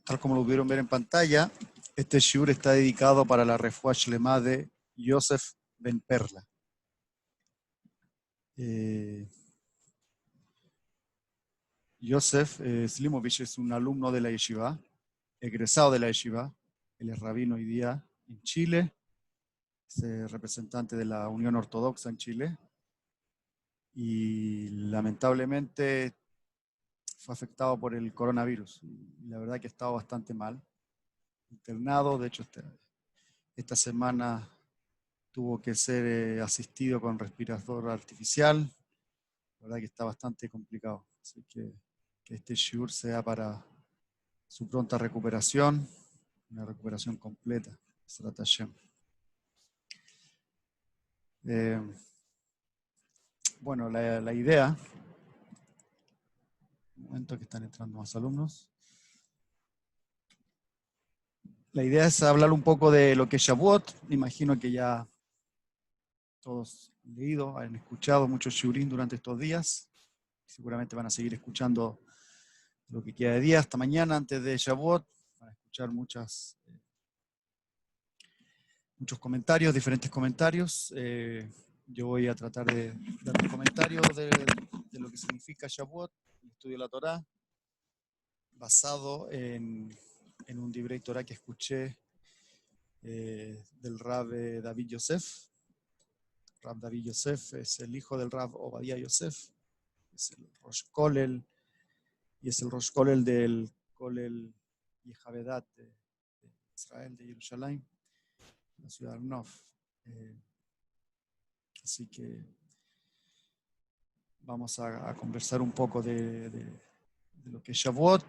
Tal como lo pudieron ver en pantalla, este shiur está dedicado para la refuá shlema de Yosef Ben Perla. Yosef Slimovich es un alumno de la yeshiva, egresado de la yeshiva. Él es rabino hoy día en Chile, es representante de la Unión Ortodoxa en Chile y lamentablemente fue afectado por el coronavirus. Y la verdad que ha estado bastante mal, internado. De hecho, esta semana tuvo que ser asistido con respirador artificial. La verdad que está bastante complicado. Así que este shiur sea para su pronta recuperación, una recuperación completa. Bueno, la idea, un momento que están entrando más alumnos. La idea es hablar un poco de lo que es Shavuot. Me imagino que ya todos han leído, han escuchado muchos shiurim durante estos días. Seguramente van a seguir escuchando lo que queda de día hasta mañana antes de Shavuot. Van a escuchar muchos comentarios, diferentes comentarios. Yo voy a tratar de dar un comentario de lo que significa Shavuot, el estudio de la Torá, basado en un Divrei Torá que escuché del Rab David Yosef. Rab David Yosef es el hijo del Rab Obadiah Yosef, es el Rosh Kolel, y es el Rosh Kolel del Kolel Yehavedat de Israel, de Jerusalén, la ciudad de Arnov. Así que vamos a conversar un poco de lo que es Shavuot,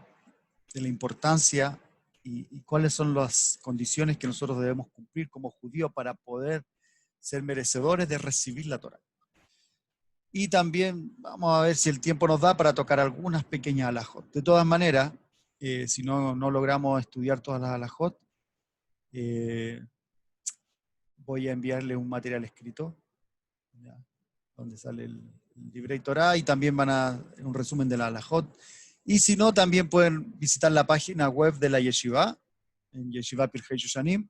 de la importancia y cuáles son las condiciones que nosotros debemos cumplir como judíos para poder ser merecedores de recibir la Torá. Y también vamos a ver si el tiempo nos da para tocar algunas pequeñas alajot. De todas maneras, si no logramos estudiar todas las alajot, voy a enviarles un material escrito, ¿ya?, donde sale el Divrei Torá y también van a un resumen de la alajot. Y si no, también pueden visitar la página web de la Yeshiva, en Yeshiva Pirkei Shoshanim.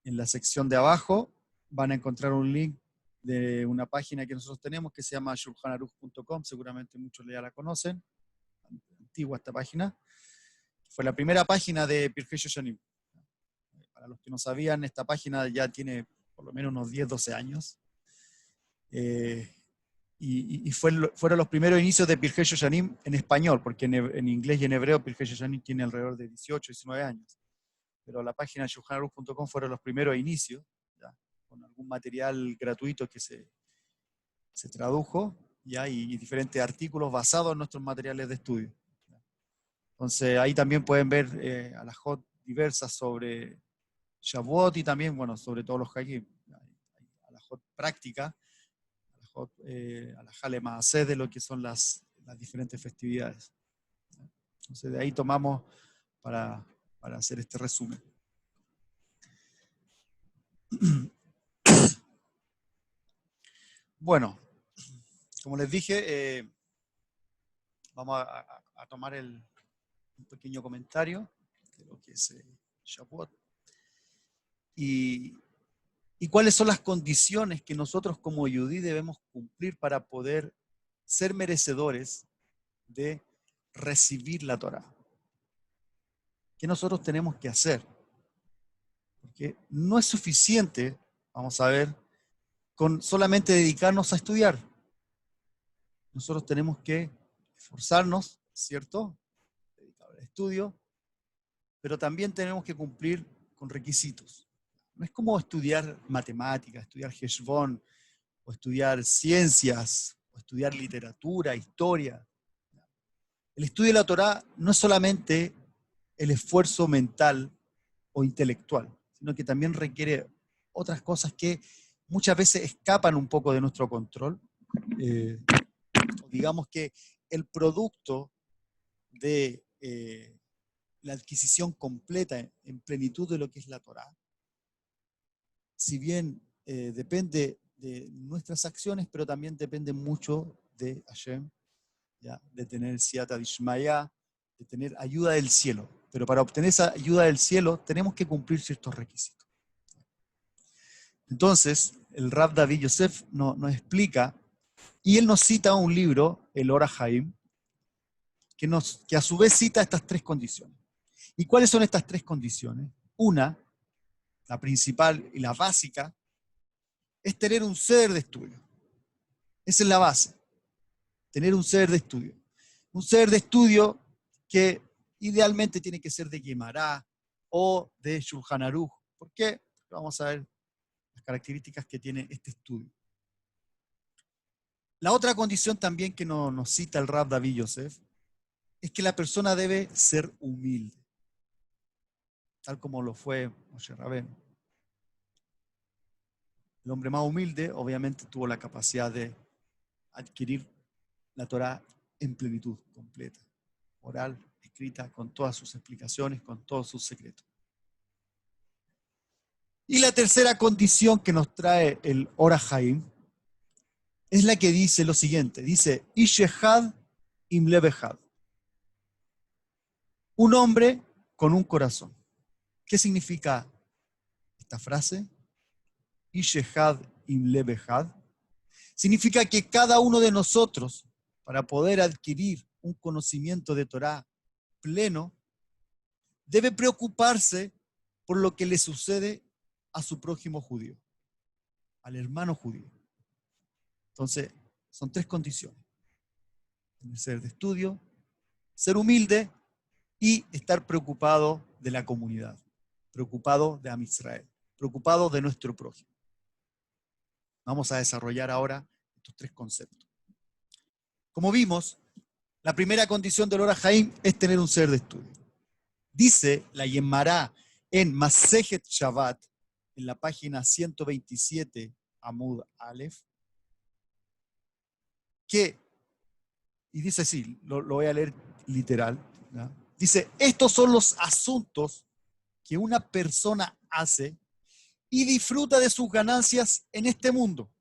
En la sección de abajo van a encontrar un link de una página que nosotros tenemos que se llama shulchanaruch.com. Seguramente muchos ya la conocen. Antigua esta página. Fue la primera página de Pirkei Shoshanim. Para los que no sabían, esta página ya tiene por lo menos unos 10, 12 años. Y fueron los primeros inicios de Pirkei Shoshanim en español, porque en inglés y en hebreo Pirkei Shoshanim tiene alrededor de 18, 19 años. Pero la página shulchanaruch.com fueron los primeros inicios, ¿ya?, con algún material gratuito que se tradujo, ¿ya?, y diferentes artículos basados en nuestros materiales de estudio, ¿ya? Entonces ahí también pueden ver alajot diversas sobre Shavuot y también, bueno, sobre todos los hagim. Alajot práctica, alajá le maaseh de lo que son las diferentes festividades. Entonces de ahí tomamos para hacer este resumen. Bueno, como les dije, vamos a tomar un pequeño comentario de lo que es Shavuot. Y cuáles son las condiciones que nosotros como Yudí debemos cumplir para poder ser merecedores de recibir la Torá. ¿Qué nosotros tenemos que hacer? Porque no es suficiente, vamos a ver, con solamente dedicarnos a estudiar. Nosotros tenemos que esforzarnos, ¿cierto?, dedicar al estudio, pero también tenemos que cumplir con requisitos. No es como estudiar matemáticas, estudiar Heshbon, o estudiar ciencias, o estudiar literatura, historia. El estudio de la Torá no es solamente el esfuerzo mental o intelectual, sino que también requiere otras cosas que muchas veces escapan un poco de nuestro control. Digamos que el producto de la adquisición completa en plenitud de lo que es la Torá, si bien depende de nuestras acciones, pero también depende mucho de Hashem, ¿ya?, de tener Siyata Dishmaya, de tener ayuda del cielo. pero para obtener esa ayuda del cielo tenemos que cumplir ciertos requisitos. Entonces, el Rav David Yosef nos explica, y él nos cita un libro, el Ora Haim, que a su vez cita estas tres condiciones. ¿Y cuáles son estas tres condiciones? Una, la principal y la básica, es tener un seder de estudio. Esa es la base, tener un seder de estudio. Un seder de estudio que idealmente tiene que ser de Gemara o de Shulchan Aruch. ¿Por qué? Vamos a ver las características que tiene este estudio. La otra condición también que nos cita el Rav David Yosef es que la persona debe ser humilde, tal como lo fue Moshe Rabbeinu. El hombre más humilde obviamente tuvo la capacidad de adquirir la Torá en plenitud, completa, oral, escrita, con todas sus explicaciones, con todos sus secretos. Y la tercera condición que nos trae el Ora Haim es la que dice lo siguiente, dice, Ish Echad im lev echad. Un hombre con un corazón. ¿Qué significa esta frase? Ish Echad im lev echad. Significa que cada uno de nosotros, para poder adquirir un conocimiento de Torá pleno, debe preocuparse por lo que le sucede a su prójimo judío, al hermano judío. Entonces, son tres condiciones. Ser de estudio, ser humilde y estar preocupado de la comunidad, preocupado de Am Israel, preocupado de nuestro prójimo. Vamos a desarrollar ahora estos tres conceptos. Como vimos, la primera condición del Ora Haim es tener un ser de estudio. Dice la Gemara en Masejet Shabbat, en la página 127, Amud Aleph, que, y dice así, lo voy a leer literal, ¿no? Dice, estos son los asuntos que una persona hace y disfruta de sus ganancias en este mundo.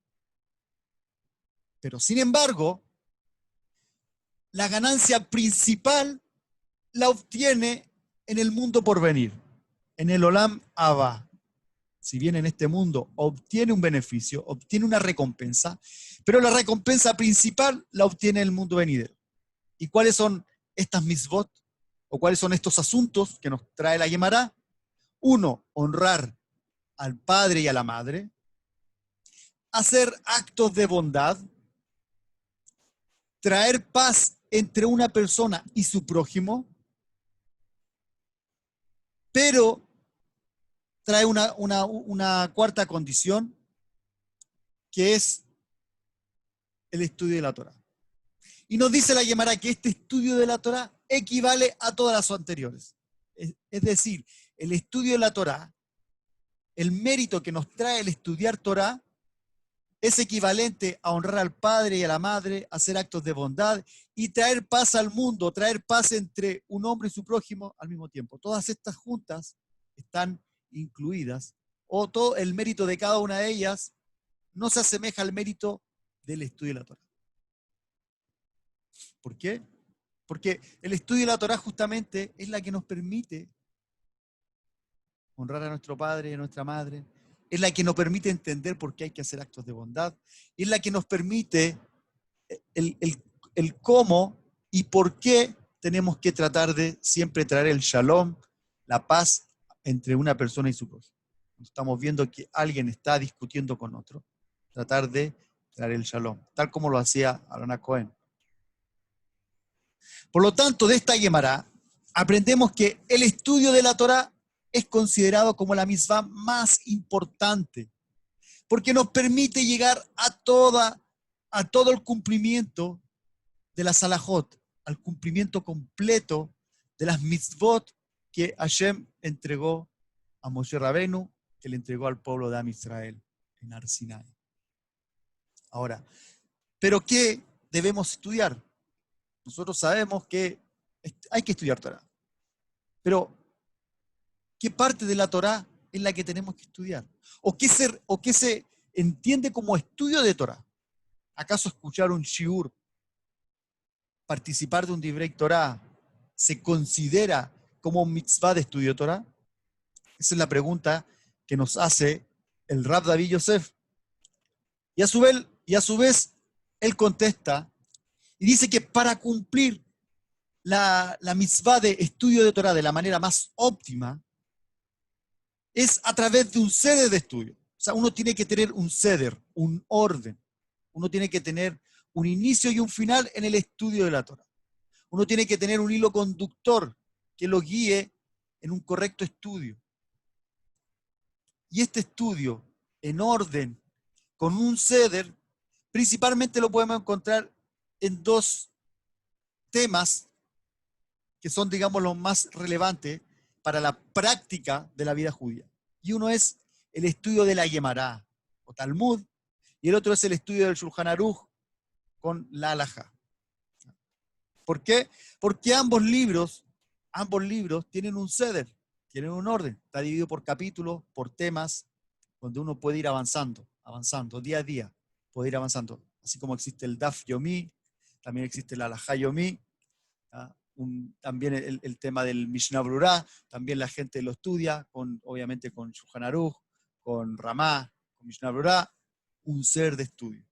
Pero sin embargo, la ganancia principal la obtiene en el mundo por venir, en el Olam Abba. Si bien en este mundo obtiene un beneficio, obtiene una recompensa, pero la recompensa principal la obtiene en el mundo venidero. ¿Y cuáles son estas mitzvot? ¿O cuáles son estos asuntos que nos trae la Gemara? Uno, honrar al padre y a la madre, hacer actos de bondad, traer paz entre una persona y su prójimo, pero trae una cuarta condición, que es el estudio de la Torá. Y nos dice la Gemara que este estudio de la Torá equivale a todas las anteriores. Es decir, el estudio de la Torá, el mérito que nos trae el estudiar Torá, es equivalente a honrar al padre y a la madre, hacer actos de bondad y traer paz al mundo, traer paz entre un hombre y su prójimo al mismo tiempo. Todas estas juntas están incluidas, o todo el mérito de cada una de ellas no se asemeja al mérito del estudio de la Torá. ¿Por qué? Porque el estudio de la Torá justamente es la que nos permite honrar a nuestro padre y a nuestra madre, es la que nos permite entender por qué hay que hacer actos de bondad, es la que nos permite el cómo y por qué tenemos que tratar de siempre traer el shalom, la paz entre una persona y su prójimo. Estamos viendo que alguien está discutiendo con otro, tratar de traer el shalom, tal como lo hacía Aaron Cohen. Por lo tanto, de esta Gemara aprendemos que el estudio de la Torá es considerado como la mitzvah más importante, porque nos permite llegar a todo el cumplimiento de la Salahot, al cumplimiento completo de las mitzvot que Hashem entregó a Moshe Rabbeinu, que le entregó al pueblo de Am Israel en Har Sinai. Ahora, ¿pero qué debemos estudiar? Nosotros sabemos que hay que estudiar Torá, pero ¿qué parte de la Torá es la que tenemos que estudiar? ¿O qué se entiende como estudio de Torá? ¿Acaso escuchar un shiur, participar de un divrei Torá, se considera como mitzvah de estudio de Torah? Esa es la pregunta que nos hace el Rav David Yosef. Y a su vez, él contesta y dice que para cumplir la mitzvah de estudio de Torah de la manera más óptima es a través de un seder de estudio. O sea, uno tiene que tener un seder, un orden. Uno tiene que tener un inicio y un final en el estudio de la Torah. Uno tiene que tener un hilo conductor que lo guíe en un correcto estudio. Y este estudio, en orden, con un seder, principalmente lo podemos encontrar en dos temas que son, digamos, los más relevantes para la práctica de la vida judía. Y uno es el estudio de la Gemara, o Talmud, y el otro es el estudio del Shulchan Aruch con la Halajá. ¿Por qué? Porque ambos libros tienen un seder, tienen un orden. Está dividido por capítulos, por temas, donde uno puede ir avanzando, día a día, puede ir avanzando. Así como existe el Daf Yomi, también existe el Halajá Yomi, también el tema del Mishnah Brurá, también la gente lo estudia, obviamente con Shulchan Aruch, con Ramá, con Mishnah Brurá, un ser de estudio.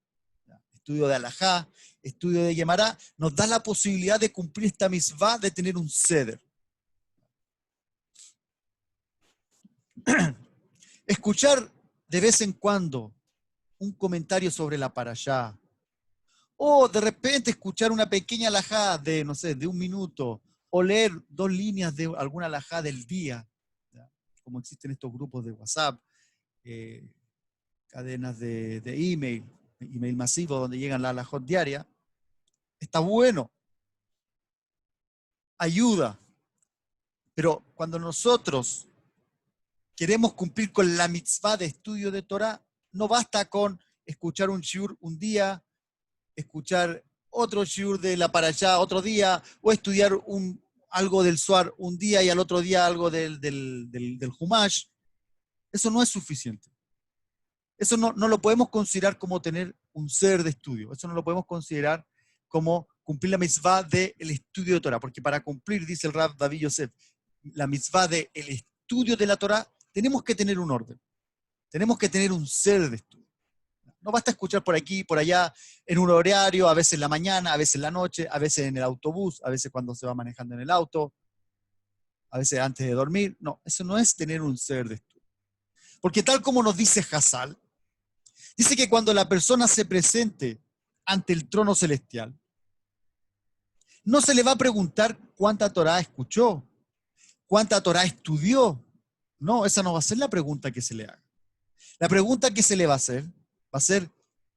Estudio de Halajá, estudio de Gemara, nos da la posibilidad de cumplir esta mitzvah de tener un seder. Escuchar de vez en cuando un comentario sobre la parashá, o de repente escuchar una pequeña halajá de, no sé, de un minuto, o leer 2 líneas de alguna halajá del día, ¿ya? Como existen estos grupos de WhatsApp, cadenas de email masivo donde llegan las halajot diarias, está bueno, ayuda, pero cuando nosotros queremos cumplir con la mitzvah de estudio de Torah, no basta con escuchar un shiur un día, escuchar otro shiur de la parashá otro día, o estudiar algo del Zohar un día y al otro día algo del Humash. Eso no es suficiente. Eso no lo podemos considerar como tener un ser de estudio. Eso no lo podemos considerar como cumplir la mitzvah del estudio de Torah. Porque para cumplir, dice el Rav David Yosef, la mitzvah del estudio de la Torah, tenemos que tener un orden. Tenemos que tener un ser de estudio. No basta escuchar por aquí, por allá, en un horario, a veces en la mañana, a veces en la noche, a veces en el autobús, a veces cuando se va manejando en el auto, a veces antes de dormir. No, eso no es tener un ser de estudio. Porque tal como nos dice Hassal, dice que cuando la persona se presente ante el trono celestial, no se le va a preguntar cuánta Torá escuchó, cuánta Torá estudió. No, esa no va a ser la pregunta que se le haga. La pregunta que se le va a hacer,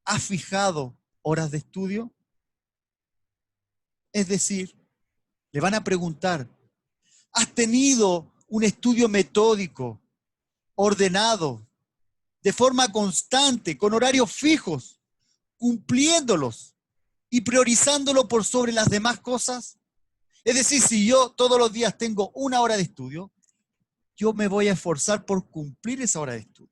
¿has fijado horas de estudio? Es decir, le van a preguntar, ¿has tenido un estudio metódico, ordenado, de forma constante, con horarios fijos, cumpliéndolos y priorizándolo por sobre las demás cosas? Es decir, si yo todos los días tengo 1 hora de estudio, yo me voy a esforzar por cumplir esa hora de estudio.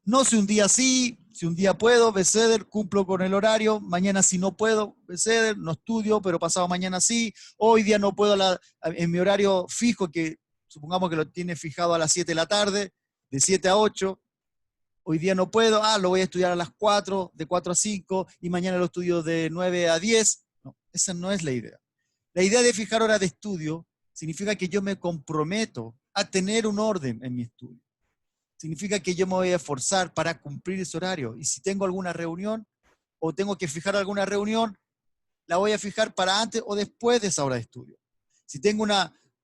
No si un día sí, si un día puedo, beseder, cumplo con el horario, mañana si no puedo, beseder, no estudio, pero pasado mañana sí, hoy día no puedo en mi horario fijo, que supongamos que lo tiene fijado a las 7 de la tarde, de 7 a 8, hoy día no puedo, lo voy a estudiar a las 4, de 4 a 5, y mañana lo estudio de 9 a 10. No, esa no es la idea. La idea de fijar horas de estudio significa que yo me comprometo a tener un orden en mi estudio. Significa que yo me voy a esforzar para cumplir ese horario. Y si tengo alguna reunión o tengo que fijar alguna reunión, la voy a fijar para antes o después de esa hora de estudio. Si tengo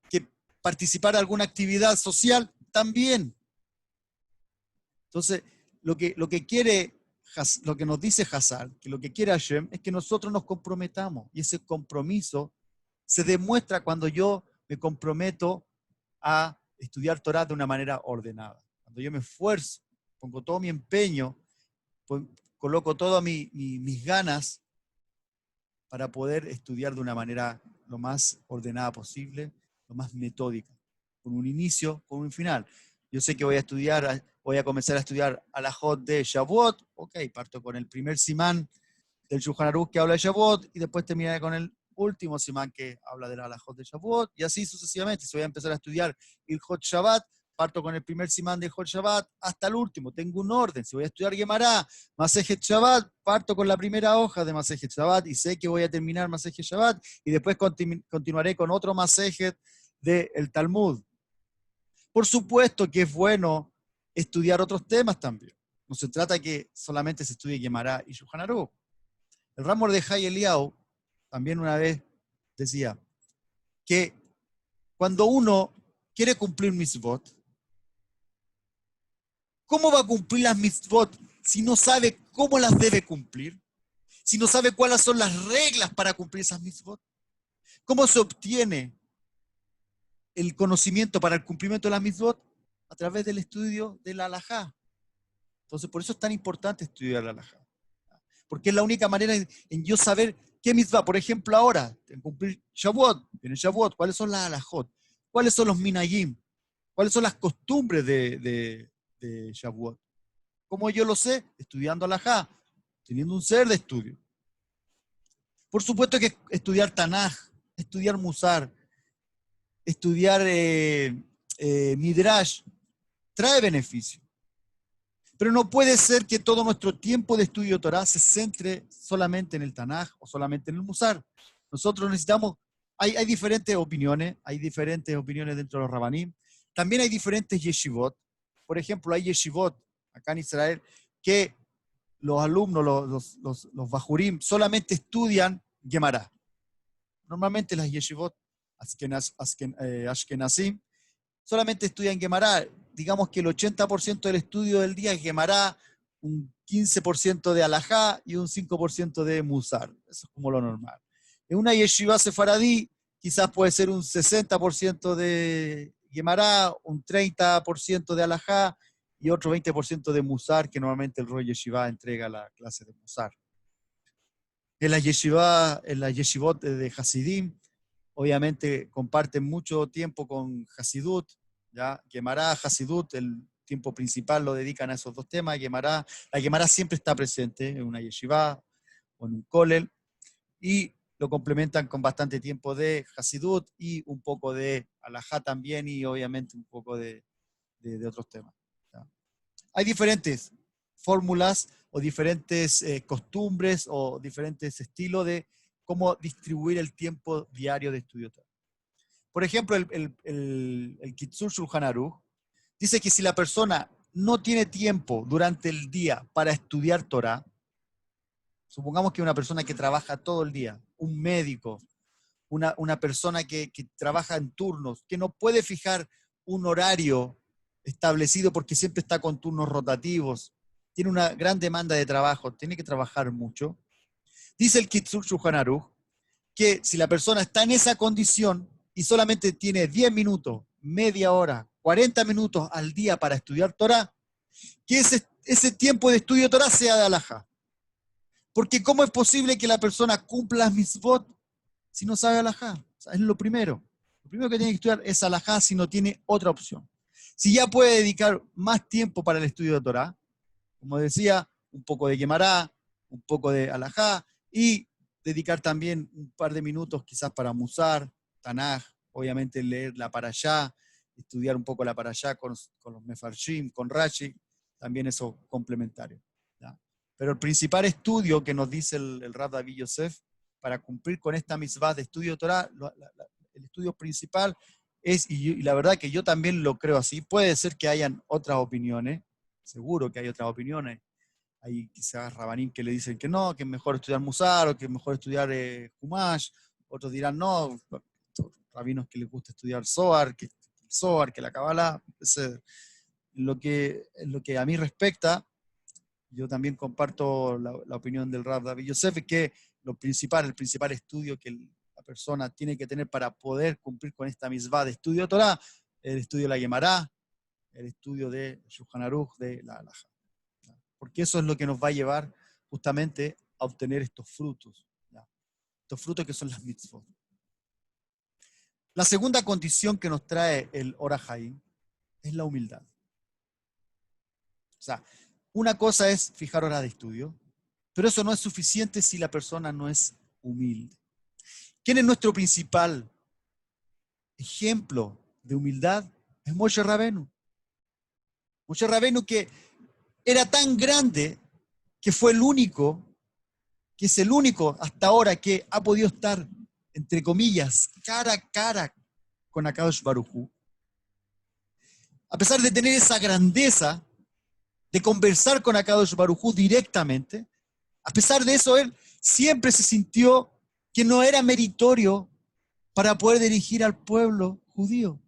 que participar en alguna actividad social, también. Entonces, lo que nos dice Hassal, que lo que quiere Hashem es que nosotros nos comprometamos. Y ese compromiso se demuestra cuando yo me comprometo a estudiar Torah de una manera ordenada. Cuando yo me esfuerzo, pongo todo mi empeño, coloco todas mis ganas para poder estudiar de una manera lo más ordenada posible, lo más metódica, con un inicio, con un final. Yo sé que voy a comenzar a estudiar Halajot de Shavuot, ok, parto con el primer simán del Shulchan Aruch que habla de Shavuot, y después terminaré con el último simán que habla de la halajot de Shavuot, y así sucesivamente. Si voy a empezar a estudiar Ilhot Shabbat, parto con el primer simán de Ilhot Shabbat hasta el último, tengo un orden. Si voy a estudiar Gemara, Masejet Shabbat, parto con la primera hoja de Masejet Shabbat y sé que voy a terminar Masejet Shabbat y después continuaré con otro Masejet del Talmud. Por supuesto que es bueno estudiar otros temas también. No se trata que solamente se estudie Gemara y Shulchan Aruch. El Ram Mordejai Eliyahu también una vez decía que cuando uno quiere cumplir mitzvot, ¿cómo va a cumplir las mitzvot si no sabe cómo las debe cumplir? Si no sabe cuáles son las reglas para cumplir esas mitzvot. ¿Cómo se obtiene el conocimiento para el cumplimiento de las mitzvot? A través del estudio de la halajá. Entonces, por eso es tan importante estudiar la halajá. Porque es la única manera en yo saber qué mitzvah. Por ejemplo, ahora, en cumplir Shavuot, viene Shavuot, ¿cuáles son las halajot? ¿Cuáles son los minayim? ¿Cuáles son las costumbres de Shavuot? ¿Cómo yo lo sé? Estudiando halajá, teniendo un ser de estudio. Por supuesto que estudiar Tanaj, estudiar Musar, estudiar Midrash, trae beneficio. Pero no puede ser que todo nuestro tiempo de estudio de Torah se centre solamente en el Tanaj o solamente en el Musar. Nosotros necesitamos, hay diferentes opiniones dentro de los Rabanim. También hay diferentes yeshivot. Por ejemplo, hay yeshivot acá en Israel que los alumnos, los bajurim, solamente estudian Gemara. Normalmente las yeshivot Ashkenazim solamente estudian Gemara. Digamos que el 80% del estudio del día es Gemara, un 15% de Halajá y un 5% de Musar. Eso es como lo normal. En una yeshiva sefaradí quizás puede ser un 60% de Gemara, un 30% de Halajá y otro 20% de Musar, que normalmente el Rosh Yeshiva entrega la clase de Musar. En la yeshivot de Hasidim, obviamente comparten mucho tiempo con Hasidut, ¿ya? Gemara, Hasidut, el tiempo principal lo dedican a esos dos temas. La Gemara siempre está presente en una yeshiva o en un kollel, y lo complementan con bastante tiempo de Hasidut y un poco de Halajá también, y obviamente un poco de otros temas, ¿ya? Hay diferentes fórmulas o diferentes costumbres o diferentes estilos de cómo distribuir el tiempo diario de estudio. Por ejemplo, el Kitzur Shulchan Aruch dice que si la persona no tiene tiempo durante el día para estudiar Torah, supongamos que una persona que trabaja todo el día, un médico, una persona que trabaja en turnos, que no puede fijar un horario establecido porque siempre está con turnos rotativos, tiene una gran demanda de trabajo, tiene que trabajar mucho. Dice el Kitzur Shulchan Aruch que si la persona está en esa condición y solamente tiene 10 minutos, media hora, 40 minutos al día para estudiar Torah, que ese tiempo de estudio de Torah sea de halajá. Porque ¿cómo es posible que la persona cumpla las mitzvot si no sabe halajá? O sea, es lo primero. Lo primero que tiene que estudiar es halajá si no tiene otra opción. Si ya puede dedicar más tiempo para el estudio de Torah, como decía, un poco de Gemara, un poco de halajá, y dedicar también un par de minutos quizás para Musar, Tanaj, obviamente leer la Parashá, estudiar un poco la Parashá con los Mefarshim, con Rashi, también eso complementario, ¿ya? Pero el principal estudio que nos dice el Rav David Yosef para cumplir con esta mitzvah de estudio de Torah, el estudio principal es, y la verdad que yo también lo creo así, puede ser que hayan otras opiniones, seguro que hay otras opiniones. Hay quizás rabanim que le dicen que no, que es mejor estudiar Musar o que es mejor estudiar Humash. Otros dirán no, rabinos que les gusta estudiar Zohar, que la Kabbalah. En lo que a mí respecta, yo también comparto la opinión del Rav David Yosef, que el principal estudio que la persona tiene que tener para poder cumplir con esta misvah de estudio de Torah, el estudio de la Gemara, el estudio de Shulchan Aruch, de la Halajá. Porque eso es lo que nos va a llevar justamente a obtener estos frutos, ¿ya? Estos frutos que son las mitzvot. La segunda condición que nos trae el Orah Haim es la humildad. O sea, una cosa es fijar horas de estudio, pero eso no es suficiente si la persona no es humilde. ¿Quién es nuestro principal ejemplo de humildad? Es Moshe Rabenu. Moshe Rabenu, que era tan grande que fue el único, que es el único hasta ahora que ha podido estar, entre comillas, cara a cara con Akadosh Baruj Hu. A pesar de tener esa grandeza de conversar con Akadosh Baruj Hu directamente, a pesar de eso, él siempre se sintió que no era meritorio para poder dirigir al pueblo judío.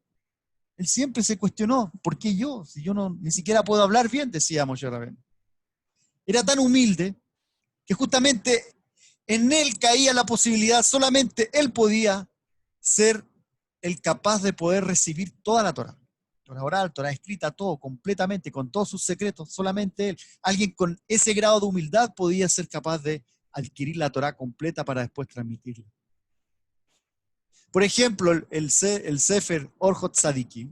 Él siempre se cuestionó, ¿por qué yo? Si yo no, ni siquiera puedo hablar bien, decía Moshe Rabenu. Era tan humilde que justamente en él caía la posibilidad, solamente él podía ser el capaz de poder recibir toda la Torá. Torá oral, Torá escrita, todo completamente, con todos sus secretos, solamente él. Alguien con ese grado de humildad podía ser capaz de adquirir la Torá completa para después transmitirla. Por ejemplo, el Sefer Orjot Tzadikim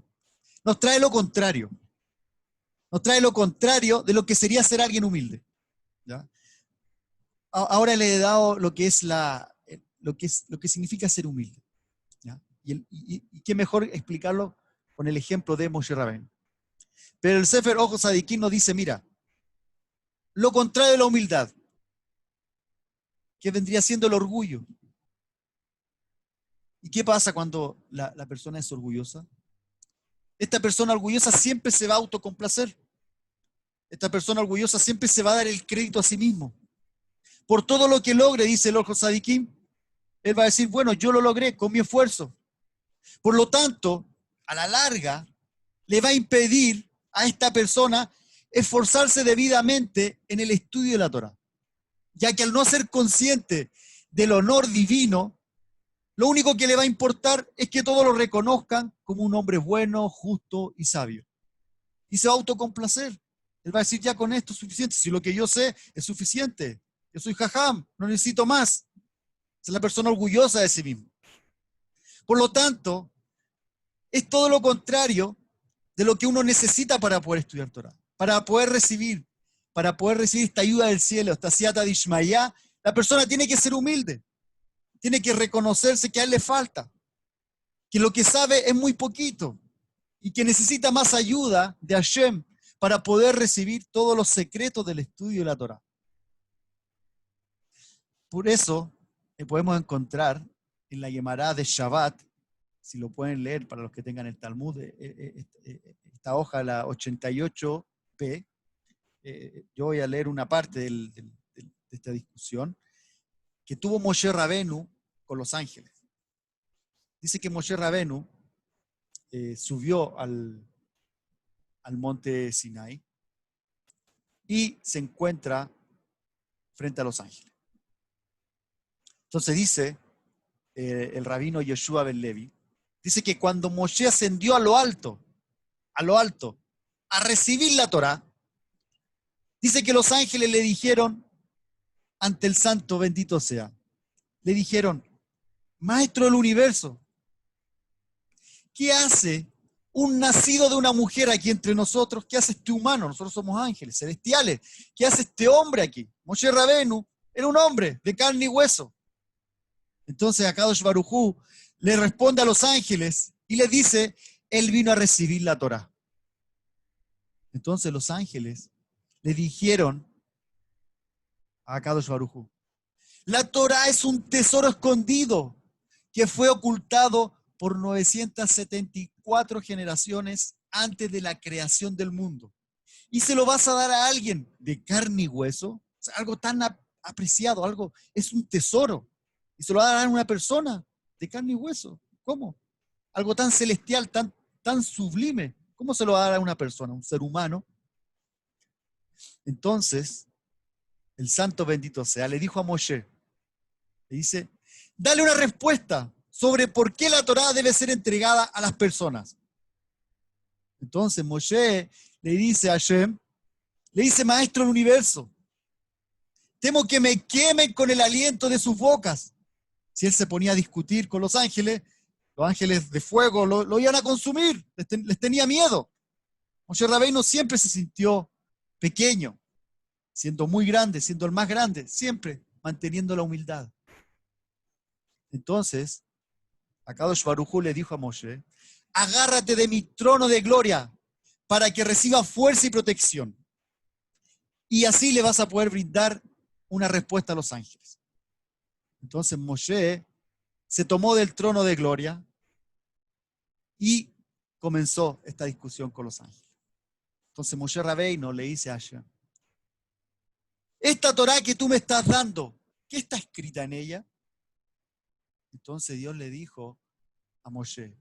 nos trae lo contrario. Nos trae lo contrario de lo que sería ser alguien humilde. ¿Ya? Ahora le he dado lo que significa ser humilde. ¿Ya? Y qué mejor explicarlo con el ejemplo de Moshe Rabenu. Pero el Sefer Orjot Tzadikim nos dice, mira, lo contrario de la humildad, que vendría siendo el orgullo. ¿Y qué pasa cuando la persona es orgullosa? Esta persona orgullosa siempre se va a autocomplacer. Esta persona orgullosa siempre se va a dar el crédito a sí mismo. Por todo lo que logre, dice el Orjot Tzadikim, él va a decir, bueno, yo lo logré con mi esfuerzo. Por lo tanto, a la larga, le va a impedir a esta persona esforzarse debidamente en el estudio de la Torá. Ya que al no ser consciente del honor divino, lo único que le va a importar es que todos lo reconozcan como un hombre bueno, justo y sabio. Y se va a autocomplacer. Él va a decir, ya con esto es suficiente. Si lo que yo sé es suficiente. Yo soy jajam, no necesito más. Es la persona orgullosa de sí mismo. Por lo tanto, es todo lo contrario de lo que uno necesita para poder estudiar Torah. Para poder recibir esta ayuda del cielo, esta siata de Ishmael, la persona tiene que ser humilde. Tiene que reconocerse que a él le falta, que lo que sabe es muy poquito y que necesita más ayuda de Hashem para poder recibir todos los secretos del estudio de la Torá. Por eso podemos encontrar en la Yemará de Shabbat, si lo pueden leer para los que tengan el Talmud, esta hoja, la 88p, yo voy a leer una parte de esta discusión que tuvo Moshe Rabenu con los ángeles. Dice que Moshe Rabenu subió al monte Sinai y se encuentra frente a los ángeles. Entonces dice el rabino Yeshua ben Levi, dice que cuando Moshe ascendió a lo alto, a recibir la Torá, dice que los ángeles le dijeron ante el santo bendito sea, le dijeron, maestro del universo, ¿qué hace un nacido de una mujer aquí entre nosotros? ¿Qué hace este humano? Nosotros somos ángeles celestiales. ¿Qué hace este hombre aquí? Moshe Rabenu era un hombre de carne y hueso. Entonces Akadosh Baruj Hu le responde a los ángeles y les dice, él vino a recibir la Torá. Entonces los ángeles le dijeron a Akadosh Baruj Hu, la Torá es un tesoro escondido que fue ocultado por 974 generaciones antes de la creación del mundo. Y se lo vas a dar a alguien de carne y hueso, o sea, algo tan apreciado, algo, es un tesoro. Y se lo va a dar a una persona de carne y hueso. ¿Cómo? Algo tan celestial, tan sublime. ¿Cómo se lo va a dar a una persona, un ser humano? Entonces, el santo bendito sea, le dijo a Moshe, le dice, dale una respuesta sobre por qué la Torá debe ser entregada a las personas. Entonces Moshe le dice a Hashem, le dice, maestro del universo, temo que me quemen con el aliento de sus bocas. Si él se ponía a discutir con los ángeles de fuego lo iban a consumir, les tenía miedo. Moshe Rabbeinu siempre se sintió pequeño, siendo muy grande, siendo el más grande, siempre manteniendo la humildad. Entonces, Akadosh Baruj Hu le dijo a Moshe, agárrate de mi trono de gloria para que reciba fuerza y protección. Y así le vas a poder brindar una respuesta a los ángeles. Entonces Moshe se tomó del trono de gloria y comenzó esta discusión con los ángeles. Entonces Moshe Rabeino le dice a Hashem, esta Torá que tú me estás dando, ¿qué está escrita en ella? Entonces Dios le dijo a Moshe,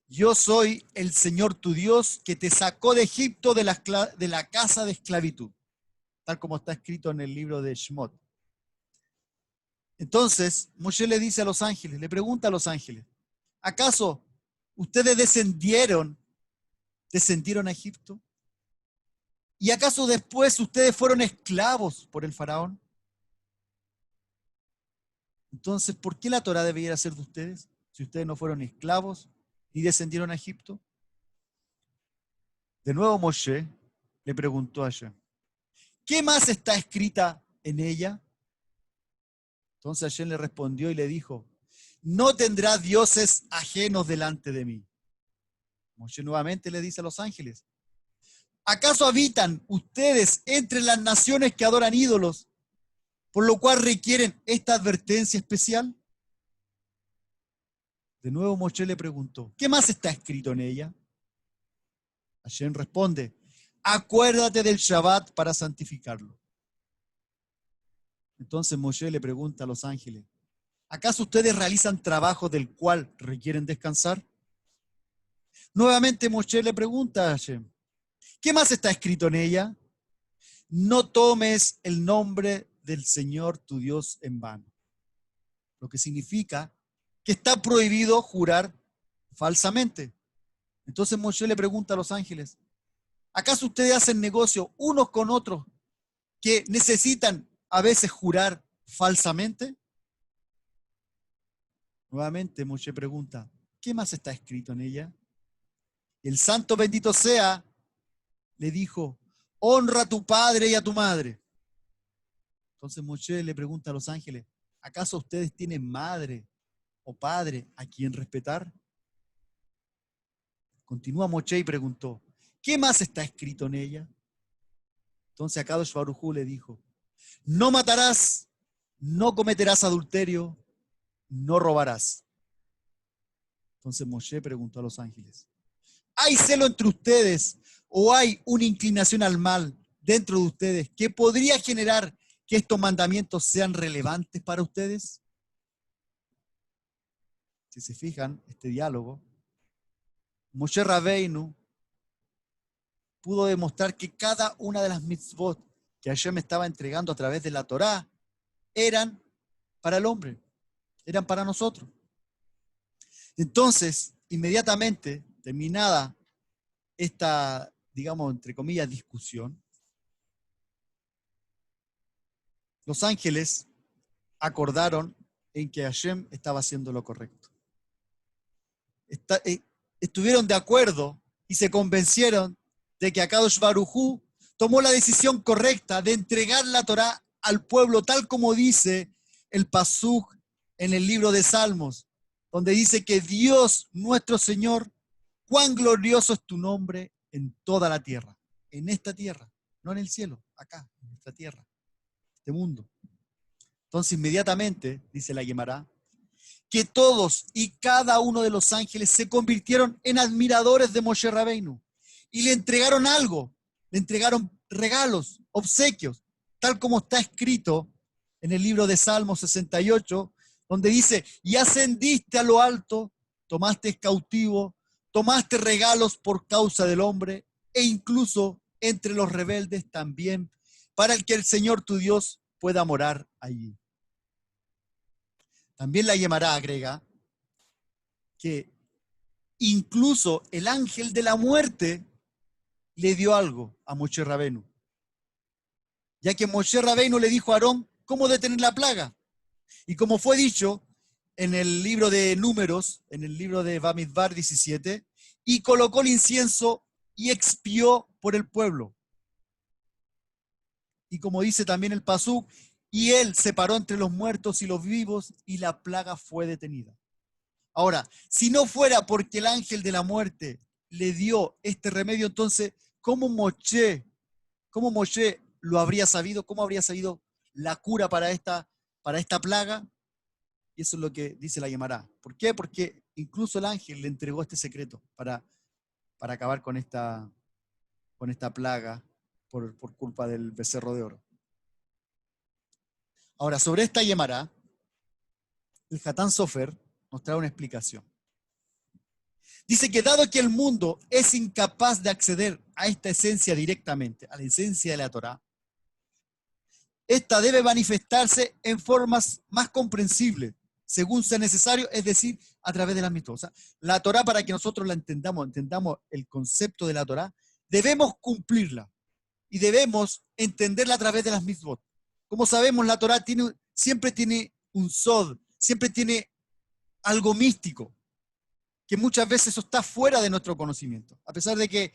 yo soy el Señor tu Dios que te sacó de Egipto de la casa de esclavitud, tal como está escrito en el libro de Shemot. Entonces Moshe le dice a los ángeles, le pregunta a los ángeles, ¿acaso ustedes descendieron a Egipto? ¿Y acaso después ustedes fueron esclavos por el faraón? Entonces, ¿por qué la Torá debería ser de ustedes si ustedes no fueron esclavos ni descendieron a Egipto? De nuevo Moshe le preguntó a Hashem, ¿qué más está escrita en ella? Entonces Hashem le respondió y le dijo, no tendrás dioses ajenos delante de mí. Moshe nuevamente le dice a los ángeles, ¿acaso habitan ustedes entre las naciones que adoran ídolos, por lo cual requieren esta advertencia especial? De nuevo Moshe le preguntó, ¿qué más está escrito en ella? Hashem responde, acuérdate del Shabbat para santificarlo. Entonces Moshe le pregunta a los ángeles, ¿acaso ustedes realizan trabajo del cual requieren descansar? Nuevamente Moshe le pregunta a Hashem, ¿qué más está escrito en ella? No tomes el nombre del Señor tu Dios en vano. Lo que significa que está prohibido jurar falsamente. Entonces Moshe le pregunta a los ángeles, ¿acaso ustedes hacen negocio unos con otros que necesitan a veces jurar falsamente? Nuevamente Moshe pregunta, ¿qué más está escrito en ella? El santo bendito sea le dijo, honra a tu padre y a tu madre. Entonces Moshe le pregunta a los ángeles, ¿acaso ustedes tienen madre o padre a quien respetar? Continúa Moshe y preguntó, ¿qué más está escrito en ella? Entonces Akadosh Baruj Hu le dijo, no matarás, no cometerás adulterio, no robarás. Entonces Moshe preguntó a los ángeles, ¿hay celo entre ustedes o hay una inclinación al mal dentro de ustedes que podría generar que estos mandamientos sean relevantes para ustedes? Si se fijan, este diálogo, Moshe Rabeinu pudo demostrar que cada una de las mitzvot que Hashem estaba entregando a través de la Torá eran para el hombre, eran para nosotros. Entonces, inmediatamente, terminada esta, digamos, entre comillas, discusión, los ángeles acordaron en que Hashem estaba haciendo lo correcto. Estuvieron de acuerdo y se convencieron de que Akadosh Baruj Hu tomó la decisión correcta de entregar la Torá al pueblo, tal como dice el pasuk en el libro de Salmos, donde dice que Dios, nuestro Señor, cuán glorioso es tu nombre en toda la tierra, en esta tierra, no en el cielo, acá, en esta tierra, este mundo. Entonces inmediatamente, dice la Gemara, que todos y cada uno de los ángeles se convirtieron en admiradores de Moshe Rabeinu y le entregaron algo, le entregaron regalos, obsequios, tal como está escrito en el libro de Salmos 68, donde dice, y ascendiste a lo alto, tomaste cautivo, tomaste regalos por causa del hombre, e incluso entre los rebeldes también, para el que el Señor tu Dios pueda morar allí. También la Gemara agrega que incluso el ángel de la muerte le dio algo a Moshe Rabeinu, ya que Moshe Rabeinu le dijo a Aarón cómo detener la plaga. Y como fue dicho en el libro de Números, en el libro de Bamidbar 17, y colocó el incienso y expió por el pueblo. Y como dice también el pasuk, y él separó entre los muertos y los vivos, y la plaga fue detenida. Ahora, si no fuera porque el ángel de la muerte le dio este remedio, entonces, ¿cómo Moshe lo habría sabido? ¿Cómo habría sabido la cura para esta plaga? Y eso es lo que dice la Guemará. ¿Por qué? Porque incluso el ángel le entregó este secreto para acabar con esta plaga por culpa del becerro de oro. Ahora, sobre esta Guemará, el Hatán Sofer nos trae una explicación. Dice que dado que el mundo es incapaz de acceder a esta esencia directamente, a la esencia de la Torá, esta debe manifestarse en formas más comprensibles, según sea necesario, es decir, a través de las mitzvot. O sea, la Torá, para que nosotros la entendamos el concepto de la Torá, debemos cumplirla y debemos entenderla a través de las mitzvot. Como sabemos, la Torá siempre tiene un sod, siempre tiene algo místico, que muchas veces eso está fuera de nuestro conocimiento. A pesar de que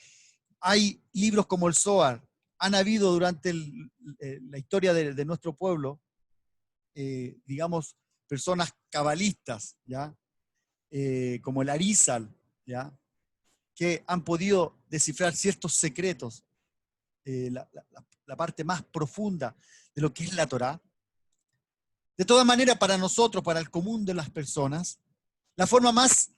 hay libros como el Zohar, han habido durante la historia de nuestro pueblo, digamos, personas cabalistas, ¿ya? Como el Arizal, ¿ya? Que han podido descifrar ciertos secretos, la parte más profunda de lo que es la Torá. De todas maneras, para nosotros, para el común de las personas, la forma más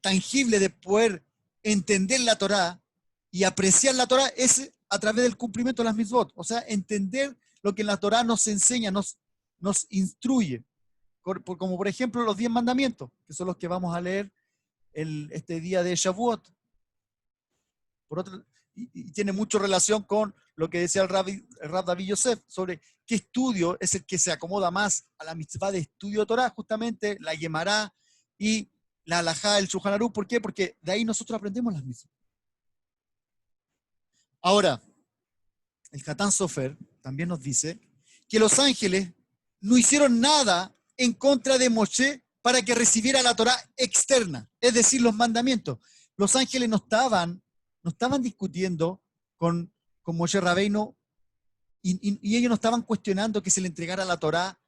tangible de poder entender la Torá y apreciar la Torá es a través del cumplimiento de las mitzvot. O sea, entender lo que la Torá nos enseña, nos instruye. Como por ejemplo los 10 mandamientos, que son los que vamos a leer este día de Shavuot. Y tiene mucha relación con lo que decía el Rab David Yosef sobre qué estudio es el que se acomoda más a la mitzvah de estudio de Torah, justamente la Guemará y la Halajá, el Shulchan Aruch. ¿Por qué? Porque de ahí nosotros aprendemos las mitzvot. Ahora, el Hatán Sofer también nos dice que los ángeles no hicieron nada en contra de Moshe para que recibiera la Torá externa, es decir, los mandamientos. Los ángeles no estaban discutiendo con Moshe Rabbeinu y ellos no estaban cuestionando que se le entregara la Torá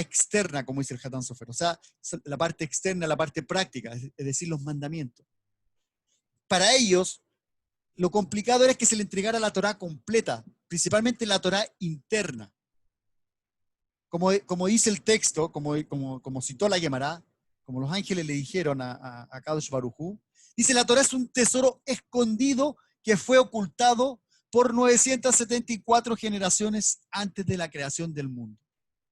externa, como dice el Hatán Sofer. O sea, la parte externa, la parte práctica, es decir, los mandamientos. Para ellos, lo complicado era que se le entregara la Torá completa, principalmente la Torá interna. Como dice el texto, como citó la Guemará, como los ángeles le dijeron a Kadosh Baruj Hu, dice: la Torá es un tesoro escondido que fue ocultado por 974 generaciones antes de la creación del mundo.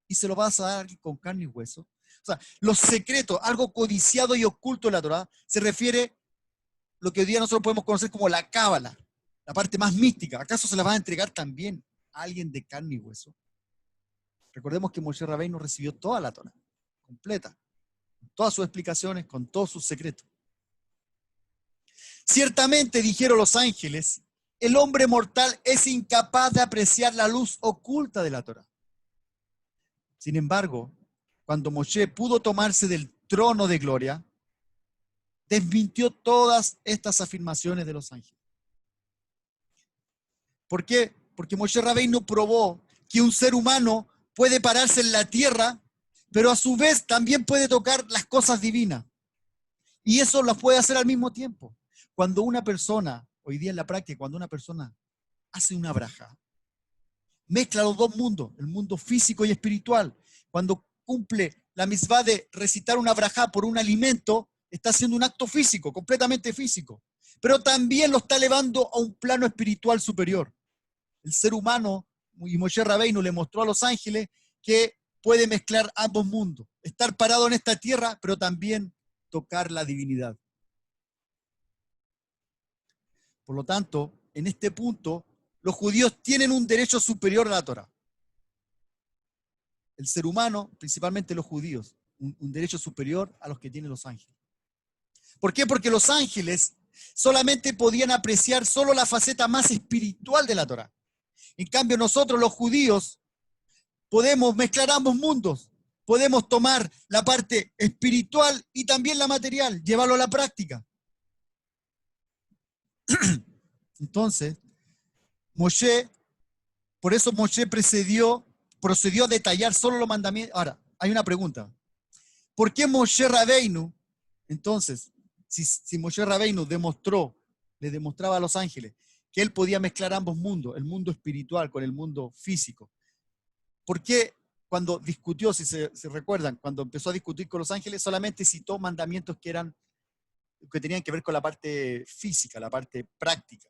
Y se lo vas a dar con carne y hueso. O sea, los secretos, algo codiciado y oculto de la Torá, se refiere a lo que hoy día nosotros podemos conocer como la cábala, la parte más mística. ¿Acaso se la va a entregar también a alguien de carne y hueso? Recordemos que Moshe Rabbeinu recibió toda la Torá, completa, con todas sus explicaciones, con todos sus secretos. Ciertamente, dijeron los ángeles, el hombre mortal es incapaz de apreciar la luz oculta de la Torá. Sin embargo, cuando Moshe pudo tomarse del trono de gloria, desmintió todas estas afirmaciones de los ángeles. ¿Por qué? Porque Moshe Rabbeinu probó que un ser humano puede pararse en la tierra, pero a su vez también puede tocar las cosas divinas. Y eso lo puede hacer al mismo tiempo. Cuando una persona, hoy día en la práctica, cuando una persona hace una braja, mezcla los dos mundos, el mundo físico y espiritual. Cuando cumple la mitzvah de recitar una braja por un alimento, está haciendo un acto físico, completamente físico. Pero también lo está elevando a un plano espiritual superior. El ser humano, y Moshe Rabbeinu le mostró a los ángeles que puede mezclar ambos mundos. Estar parado en esta tierra, pero también tocar la divinidad. Por lo tanto, en este punto, los judíos tienen un derecho superior a la Torá. El ser humano, principalmente los judíos, un derecho superior a los que tienen los ángeles. ¿Por qué? Porque los ángeles solamente podían apreciar solo la faceta más espiritual de la Torá. En cambio, nosotros los judíos podemos mezclar ambos mundos. Podemos tomar la parte espiritual y también la material, llevarlo a la práctica. Entonces, Moshe Por eso Moshe procedió a detallar solo los mandamientos. Ahora, hay una pregunta. ¿Por qué Moshe Rabeinu, entonces, si Moshe Rabeinu le demostraba a los ángeles que él podía mezclar ambos mundos, el mundo espiritual con el mundo físico? ¿Por qué cuando discutió, si se recuerdan, cuando empezó a discutir con los ángeles, solamente citó mandamientos que tenían que ver con la parte física, la parte práctica?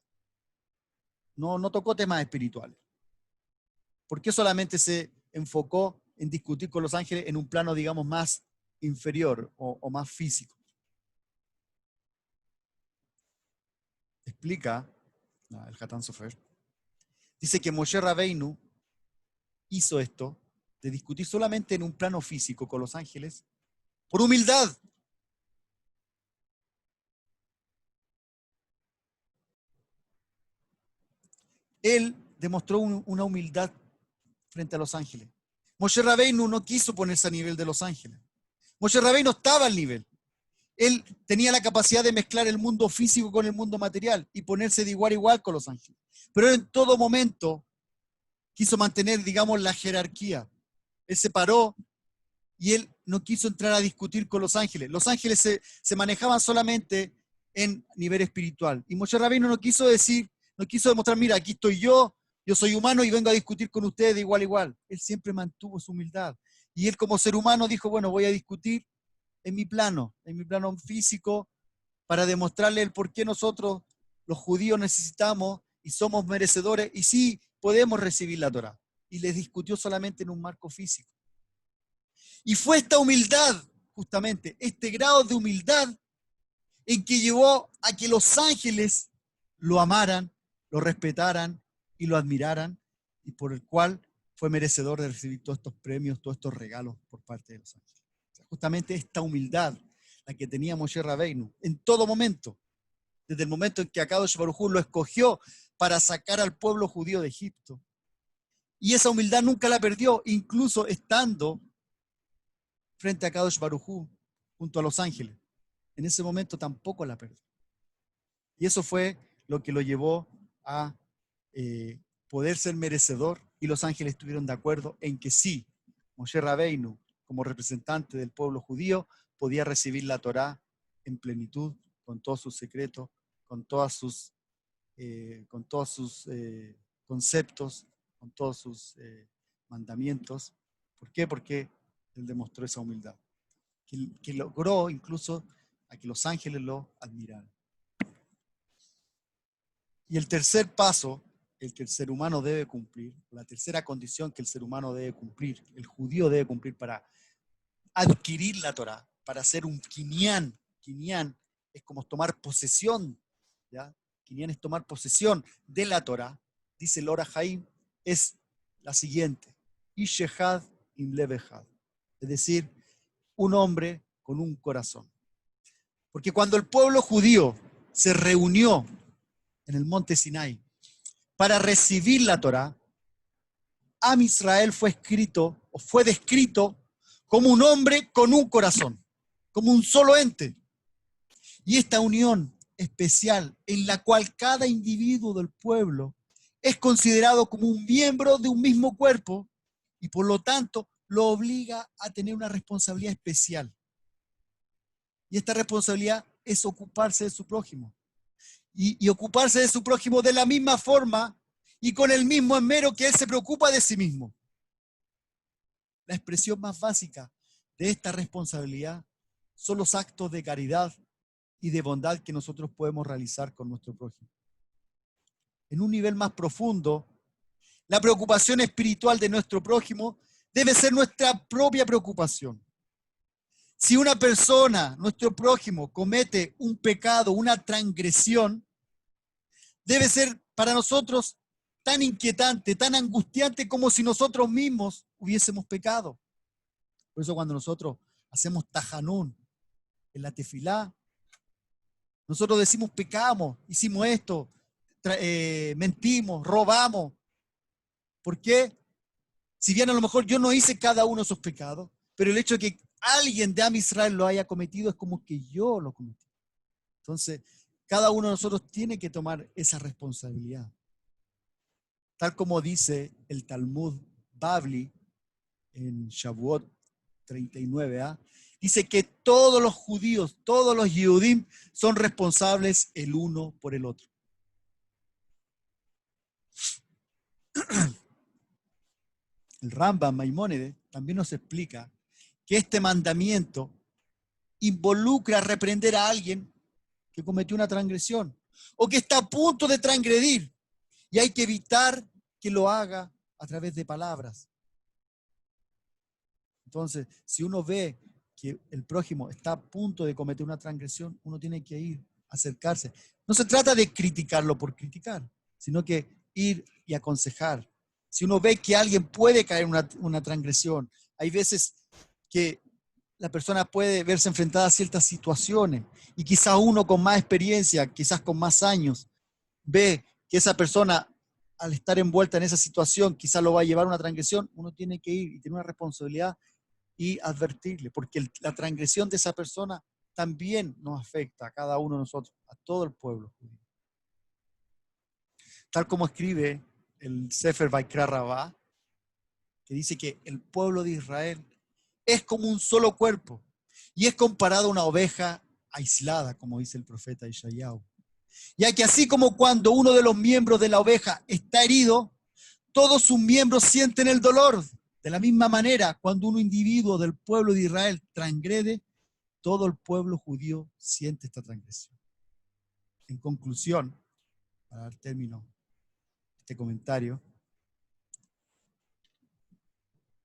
No tocó temas espirituales. ¿Por qué solamente se enfocó en discutir con los ángeles en un plano, digamos, más inferior o más físico? Explica el Hatan Sofer. Dice que Moshe Rabeinu hizo esto de discutir solamente en un plano físico con los ángeles por humildad. Él demostró una humildad frente a los ángeles. Moshe Rabeinu no quiso ponerse a nivel de los ángeles. Moshe Rabeinu estaba al nivel. Él tenía la capacidad de mezclar el mundo físico con el mundo material y ponerse de igual a igual con los ángeles. Pero él en todo momento quiso mantener, digamos, la jerarquía. Él se paró y él no quiso entrar a discutir con los ángeles. Los ángeles se manejaban solamente en nivel espiritual. Y Moshe Rabbeinu no quiso demostrar, mira, aquí estoy yo soy humano y vengo a discutir con ustedes de igual a igual. Él siempre mantuvo su humildad. Y él como ser humano dijo, bueno, voy a discutir en mi plano físico, para demostrarle el por qué nosotros, los judíos, necesitamos y somos merecedores y sí podemos recibir la Torá. Y les discutió solamente en un marco físico. Y fue esta humildad, justamente, este grado de humildad, en que llevó a que los ángeles lo amaran, lo respetaran y lo admiraran, y por el cual fue merecedor de recibir todos estos premios, todos estos regalos por parte de los ángeles. O sea, justamente esta humildad, la que tenía Moshe Rabbeinu, en todo momento, desde el momento en que Akadosh Baruj Hu lo escogió para sacar al pueblo judío de Egipto. Y esa humildad nunca la perdió, incluso estando frente a Akadosh Baruj Hu, junto a los ángeles. En ese momento tampoco la perdió. Y eso fue lo que lo llevó a poder ser merecedor, y los ángeles estuvieron de acuerdo en que sí, Moshe Rabbeinu, como representante del pueblo judío, podía recibir la Torá en plenitud, con todos sus secretos, con todos sus conceptos, con todos sus mandamientos. ¿Por qué? Porque él demostró esa humildad, que logró incluso a que los ángeles lo admiraran. Y el tercer paso, el que el ser humano debe cumplir, la tercera condición que el ser humano debe cumplir, el judío debe cumplir para adquirir la Torá, para ser un kinyan. Kinyan es como tomar posesión, ¿ya? Kinyan es tomar posesión de la Torá. Dice el Or HaHaim, es la siguiente: Ish echad im lev echad, es decir, un hombre con un corazón. Porque cuando el pueblo judío se reunió en el monte Sinai para recibir la Torá, Am Israel fue descrito como un hombre con un corazón, como un solo ente. Y esta unión especial en la cual cada individuo del pueblo es considerado como un miembro de un mismo cuerpo y por lo tanto lo obliga a tener una responsabilidad especial. Y esta responsabilidad es ocuparse de su prójimo. Y ocuparse de su prójimo de la misma forma y con el mismo esmero que él se preocupa de sí mismo. La expresión más básica de esta responsabilidad son los actos de caridad y de bondad que nosotros podemos realizar con nuestro prójimo. En un nivel más profundo, la preocupación espiritual de nuestro prójimo debe ser nuestra propia preocupación. Si una persona, nuestro prójimo, comete un pecado, una transgresión, debe ser para nosotros tan inquietante, tan angustiante como si nosotros mismos hubiésemos pecado. Por eso cuando nosotros hacemos tajanún en la tefilá, nosotros decimos pecamos, hicimos esto, mentimos, robamos. ¿Por qué? Si bien a lo mejor yo no hice cada uno de esos pecados, pero el hecho de que alguien de Am Israel lo haya cometido es como que yo lo cometí. Entonces, cada uno de nosotros tiene que tomar esa responsabilidad. tal como dice el Talmud Bavli en Shavuot 39a, dice que todos los judíos, todos los Yehudim son responsables el uno por el otro. El Rambam Maimónides también nos explica que este mandamiento involucra reprender a alguien que cometió una transgresión o que está a punto de transgredir, y hay que evitar que lo haga a través de palabras. Entonces, si uno ve que el prójimo está a punto de cometer una transgresión, uno tiene que ir, acercarse. No se trata de criticarlo por criticar, sino que ir y aconsejar. Si uno ve que alguien puede caer en una transgresión, hay veces que la persona puede verse enfrentada a ciertas situaciones y quizás uno con más experiencia, quizás con más años, ve que esa persona al estar envuelta en esa situación quizás lo va a llevar a una transgresión. Uno tiene que ir y tiene una responsabilidad y advertirle, porque la transgresión de esa persona también nos afecta a cada uno de nosotros, a todo el pueblo judío. Tal como escribe el Sefer Vaikra Rabá, que dice que el pueblo de Israel es como un solo cuerpo y es comparado a una oveja aislada, como dice el profeta Isaías. Ya que así como cuando uno de los miembros de la oveja está herido, todos sus miembros sienten el dolor. De la misma manera, cuando un individuo del pueblo de Israel transgrede, todo el pueblo judío siente esta transgresión. En conclusión, para dar término a este comentario,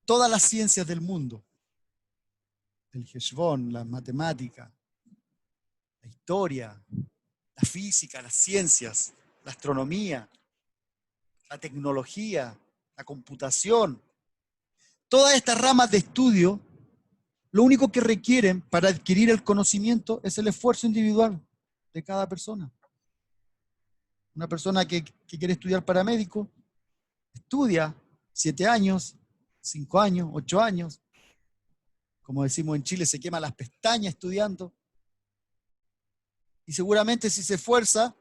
todas las ciencias del mundo, el Heshbon, la matemática, la historia, la física, las ciencias, la astronomía, la tecnología, la computación, todas estas ramas de estudio, lo único que requieren para adquirir el conocimiento es el esfuerzo individual de cada persona. Una persona que quiere estudiar para médico, estudia 7 años, 5 años, 8 años. Como decimos en Chile, se quema las pestañas estudiando. Y seguramente si se esfuerza,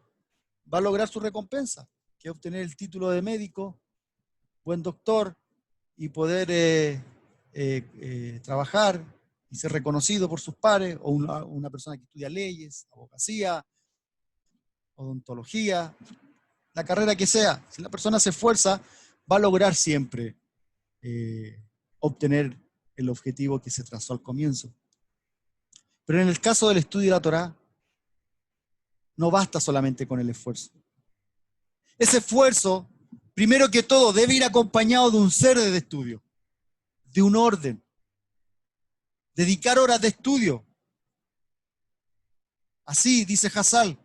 va a lograr su recompensa, que es obtener el título de médico, buen doctor, y poder trabajar y ser reconocido por sus pares, o una persona que estudia leyes, abogacía, odontología, la carrera que sea. Si la persona se esfuerza, va a lograr siempre obtener el objetivo que se trazó al comienzo. Pero en el caso del estudio de la Torá, no basta solamente con el esfuerzo. Ese esfuerzo, primero que todo, debe ir acompañado de un ser de estudio, de un orden. Dedicar horas de estudio. Así dice Hassal.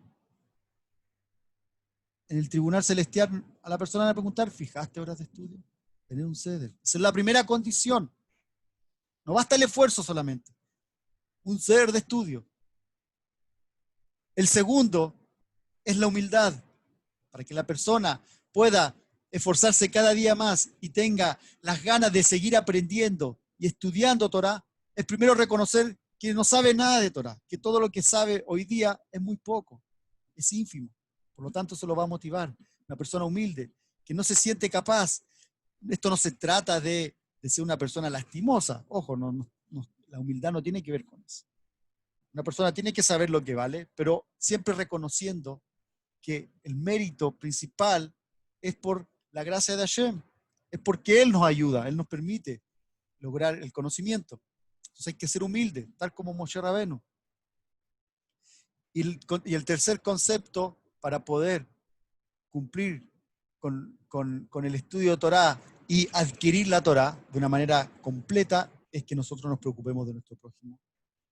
En el tribunal celestial a la persona le va a preguntar, ¿fijaste horas de estudio? Tener un ceder. Esa es la primera condición. No basta el esfuerzo solamente. Un ceder de estudio. El segundo es la humildad, para que la persona pueda esforzarse cada día más y tenga las ganas de seguir aprendiendo y estudiando Torah. Es primero reconocer que no sabe nada de Torah, que todo lo que sabe hoy día es muy poco, es ínfimo. Por lo tanto, eso lo va a motivar. Una persona humilde, que no se siente capaz. Esto no se trata de ser una persona lastimosa. Ojo, la humildad no tiene que ver con eso. Una persona tiene que saber lo que vale, pero siempre reconociendo que el mérito principal es por la gracia de Hashem. Es porque Él nos ayuda, Él nos permite lograr el conocimiento. Entonces hay que ser humilde, tal como Moshe Rabenu. Y el tercer concepto para poder cumplir con el estudio de Torah y adquirir la Torah de una manera completa es que nosotros nos preocupemos de nuestro prójimo,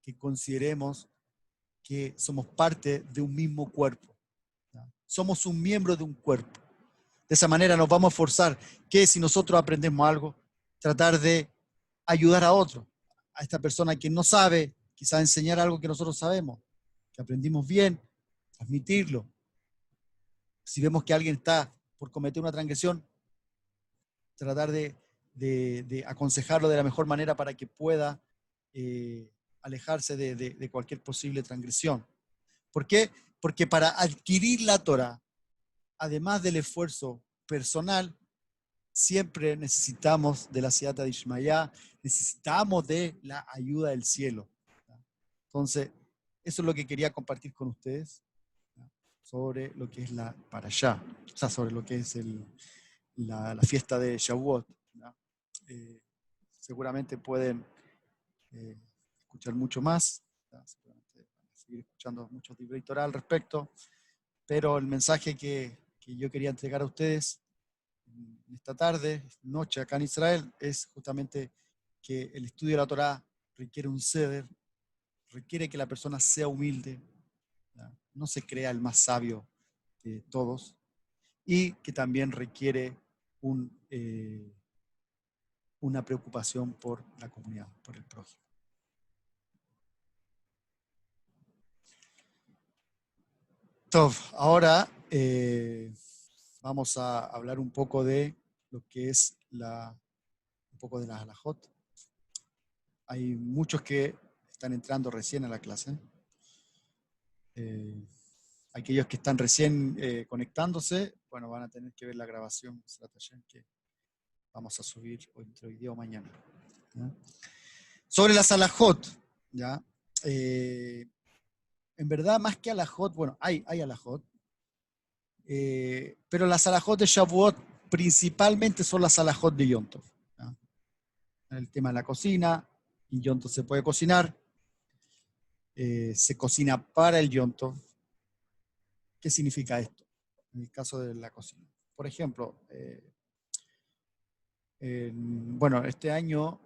que consideremos que somos parte de un mismo cuerpo. Somos un miembro de un cuerpo. De esa manera nos vamos a esforzar que si nosotros aprendemos algo, tratar de ayudar a otro, a esta persona que no sabe, quizás enseñar algo que nosotros sabemos, que aprendimos bien, transmitirlo. Si vemos que alguien está por cometer una transgresión, tratar de aconsejarlo de la mejor manera para que pueda alejarse de cualquier posible transgresión. ¿Por qué? Porque para adquirir la Torah, además del esfuerzo personal, siempre necesitamos de la Siyata de Ishmayá, necesitamos de la ayuda del cielo. Entonces, eso es lo que quería compartir con ustedes sobre lo que es la Parashá, o sea, sobre lo que es la fiesta de Shavuot. Seguramente pueden escuchar mucho más, seguramente van a seguir escuchando muchos Divrei Torah al respecto, pero el mensaje que yo quería entregar a ustedes esta tarde, noche acá en Israel, es justamente que el estudio de la Torah requiere un ceder, requiere que la persona sea humilde, ¿ya? No se crea el más sabio de todos, y que también requiere una preocupación por la comunidad, por el prójimo. Ahora vamos a hablar un poco de lo que es un poco de la halajot. Hay muchos que están entrando recién a la clase. Aquellos que están recién conectándose, bueno, van a tener que ver la grabación que vamos a subir hoy día o mañana, ¿ya? Sobre las halajot, ¿ya? En verdad, más que halajot, bueno, hay halajot, pero las halajot de Shavuot principalmente son las halajot de Yom Tov, ¿ya? El tema de la cocina, y Yom Tov se puede cocinar, se cocina para el Yom Tov. ¿Qué significa esto? En el caso de la cocina. Por ejemplo, bueno, este año,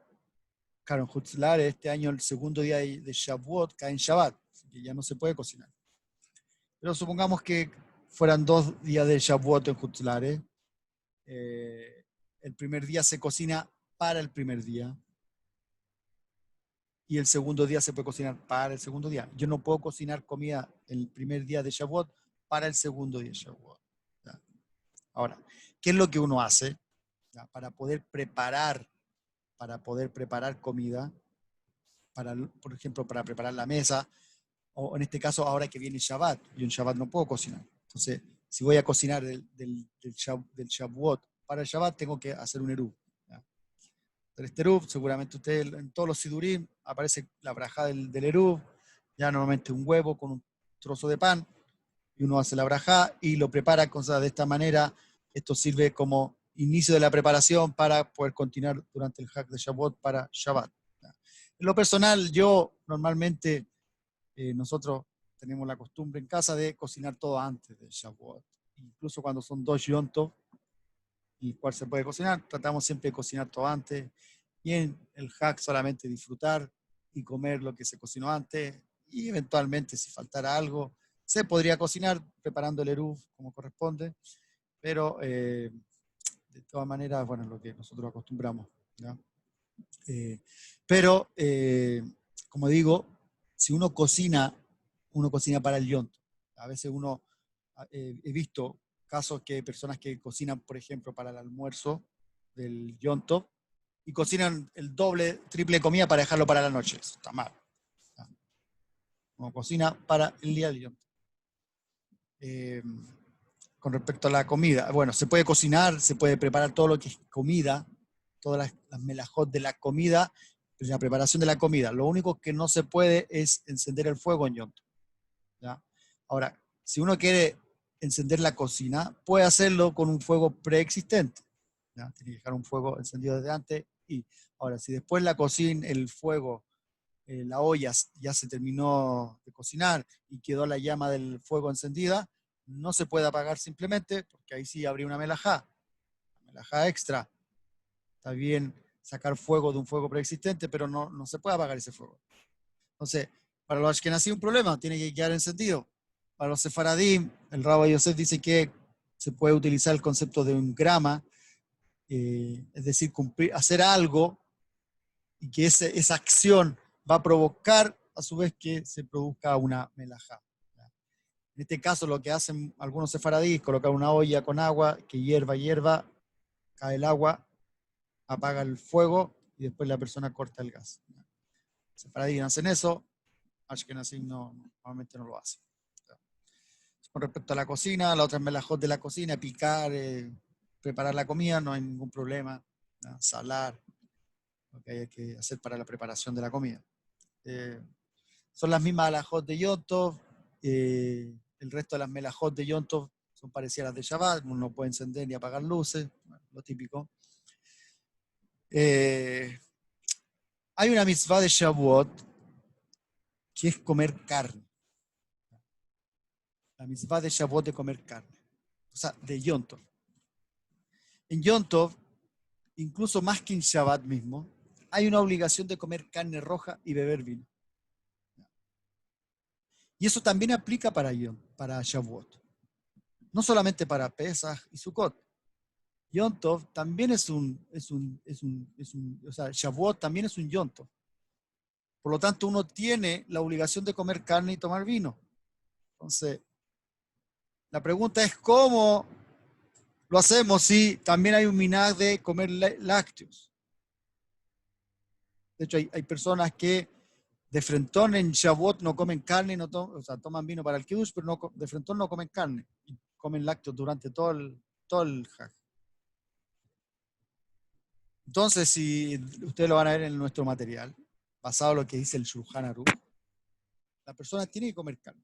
claro, en Hutzlar, este año el segundo día de Shavuot cae en Shabbat, así que ya no se puede cocinar. Pero supongamos que fueran 2 días de Shavuot en Hutzlar. El primer día se cocina para el primer día y el segundo día se puede cocinar para el segundo día. Yo no puedo cocinar comida el primer día de Shavuot para el segundo día de Shavuot, ¿ya? Ahora, ¿qué es lo que uno hace, ¿ya? Para poder preparar comida, por ejemplo, para preparar la mesa, o en este caso ahora que viene Shabbat? Yo en Shabbat no puedo cocinar. Entonces, si voy a cocinar del Shavuot para el Shabbat, tengo que hacer un eruv. Del eruv, seguramente ustedes en todos los sidurim aparece la brajá del eruv, ya normalmente un huevo con un trozo de pan, y uno hace la brajá y lo prepara de esta manera. Esto sirve como inicio de la preparación para poder continuar durante el Hag de Shavuot para Shabbat. En lo personal, yo normalmente, nosotros tenemos la costumbre en casa de cocinar todo antes de Shavuot. Incluso cuando son 2 Yom Tov, el cual se puede cocinar, tratamos siempre de cocinar todo antes. Y en el Hag solamente disfrutar y comer lo que se cocinó antes. Y eventualmente, si faltara algo, se podría cocinar preparando el eruv como corresponde. Pero de todas maneras, bueno, es lo que nosotros acostumbramos, ¿ya? Pero, como digo, si uno cocina para el Yom Tov. A veces he visto casos que hay personas que cocinan, por ejemplo, para el almuerzo del Yom Tov y cocinan el doble, triple comida para dejarlo para la noche. Eso está mal, ¿ya? Uno cocina para el día del Yom Tov. Con respecto a la comida, bueno, se puede cocinar, se puede preparar todo lo que es comida, todas las melajot de la comida, la preparación de la comida. Lo único que no se puede es encender el fuego en Yom Tov, ¿ya? Ahora, si uno quiere encender la cocina, puede hacerlo con un fuego preexistente, ¿ya? Tiene que dejar un fuego encendido desde antes. Y ahora, si después la cocina, el fuego, la olla ya se terminó de cocinar y quedó la llama del fuego encendida, no se puede apagar simplemente, porque ahí sí habría una melajá extra. Está bien sacar fuego de un fuego preexistente, pero no se puede apagar ese fuego. Entonces, para los ashkenazí un problema, tiene que quedar encendido. Para los sefaradim, el Rabbi Yosef dice que se puede utilizar el concepto de un grama, es decir, hacer algo y que esa acción va a provocar a su vez que se produzca una melajá. En este caso, lo que hacen algunos sefaradíes es colocar una olla con agua que hierva, cae el agua, apaga el fuego y después la persona corta el gas. Sefaradíes hacen eso, ashkenazí normalmente no lo hacen. Con respecto a la cocina, la otra es melajot de la cocina, picar, preparar la comida, no hay ningún problema. ¿Ya? Salar, lo que hay que hacer para la preparación de la comida. Son las mismas alajot de Yom Tov. El resto de las melajot de Yom Tov son parecidas a las de Shabbat. Uno no puede encender ni apagar luces, lo típico. Hay una mitzvah de Shavuot que es comer carne. La mitzvah de Shavuot de comer carne. O sea, de Yom Tov. En Yom Tov, incluso más que en Shabbat mismo, hay una obligación de comer carne roja y beber vino. Y eso también aplica para Shavuot. No solamente para Pesach y Sukkot. Yom Tov también o sea, Shavuot también es un Yom Tov. Por lo tanto, uno tiene la obligación de comer carne y tomar vino. Entonces, la pregunta es cómo lo hacemos si también hay un minhag de comer lácteos. De hecho, hay personas que de frentón en Shavuot no comen carne, o sea, toman vino para el kiddush, pero no, de frentón no comen carne. Y comen lácteos durante todo el Hag. Entonces, si ustedes lo van a ver en nuestro material, basado en lo que dice el Shulchan Aruch, la persona tiene que comer carne.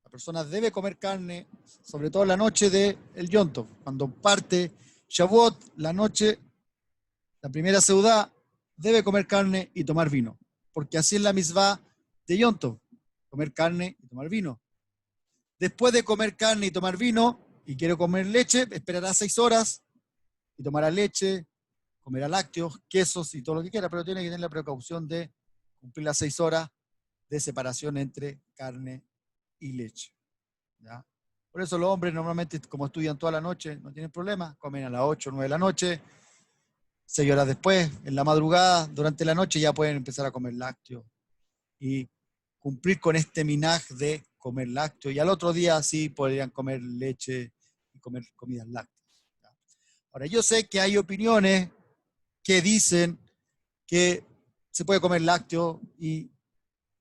La persona debe comer carne, sobre todo la noche del Yom Tov. Cuando parte Shavuot, la noche, la primera seudá, debe comer carne y tomar vino. Porque así es la mitzvah de Yom Tov, comer carne y tomar vino. Después de comer carne y tomar vino, y quiere comer leche, esperará 6 horas y tomará leche, comerá lácteos, quesos y todo lo que quiera, pero tiene que tener la precaución de cumplir las 6 horas de separación entre carne y leche. ¿Ya? Por eso los hombres normalmente, como estudian toda la noche, no tienen problema, comen a las 8 o 9 de la noche, 6 horas después, en la madrugada, durante la noche ya pueden empezar a comer lácteos y cumplir con este minaj de comer lácteos. Y al otro día sí podrían comer leche y comer comidas lácteas. Ahora, yo sé que hay opiniones que dicen que se puede comer lácteo y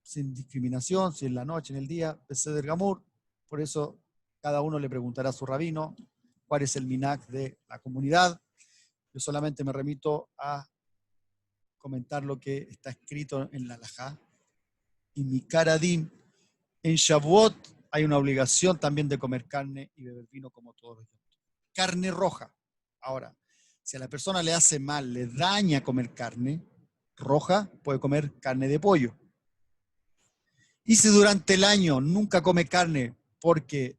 sin discriminación, si en la noche, en el día, Beseder Gamur. Por eso cada uno le preguntará a su rabino cuál es el minaj de la comunidad. Yo solamente me remito a comentar lo que está escrito en la halajá. Y mi Karadim, en Shavuot hay una obligación también de comer carne y beber vino como todos los días. Carne roja. Ahora, si a la persona le hace mal, le daña comer carne roja, puede comer carne de pollo. Y si durante el año nunca come carne porque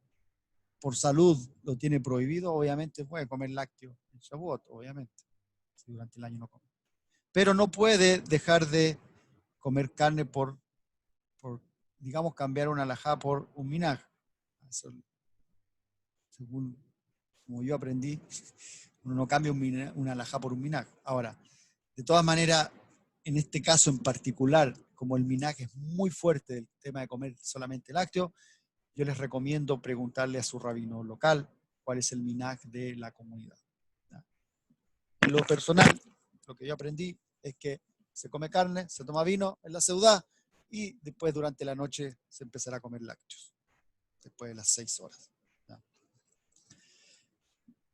por salud lo tiene prohibido, obviamente puede comer lácteo en Shavuot, obviamente, si durante el año no come. Pero no puede dejar de comer carne por digamos, cambiar una halajá por un minaj. Eso, según como yo aprendí, uno no cambia una halajá por un minaj. Ahora, de todas maneras, en este caso en particular, como el minaj es muy fuerte del tema de comer solamente lácteo, yo les recomiendo preguntarle a su rabino local cuál es el minaj de la comunidad. En lo personal, lo que yo aprendí es que se come carne, se toma vino en la seudá y después durante la noche se empezará a comer lácteos, después de las 6 horas. ¿Ya?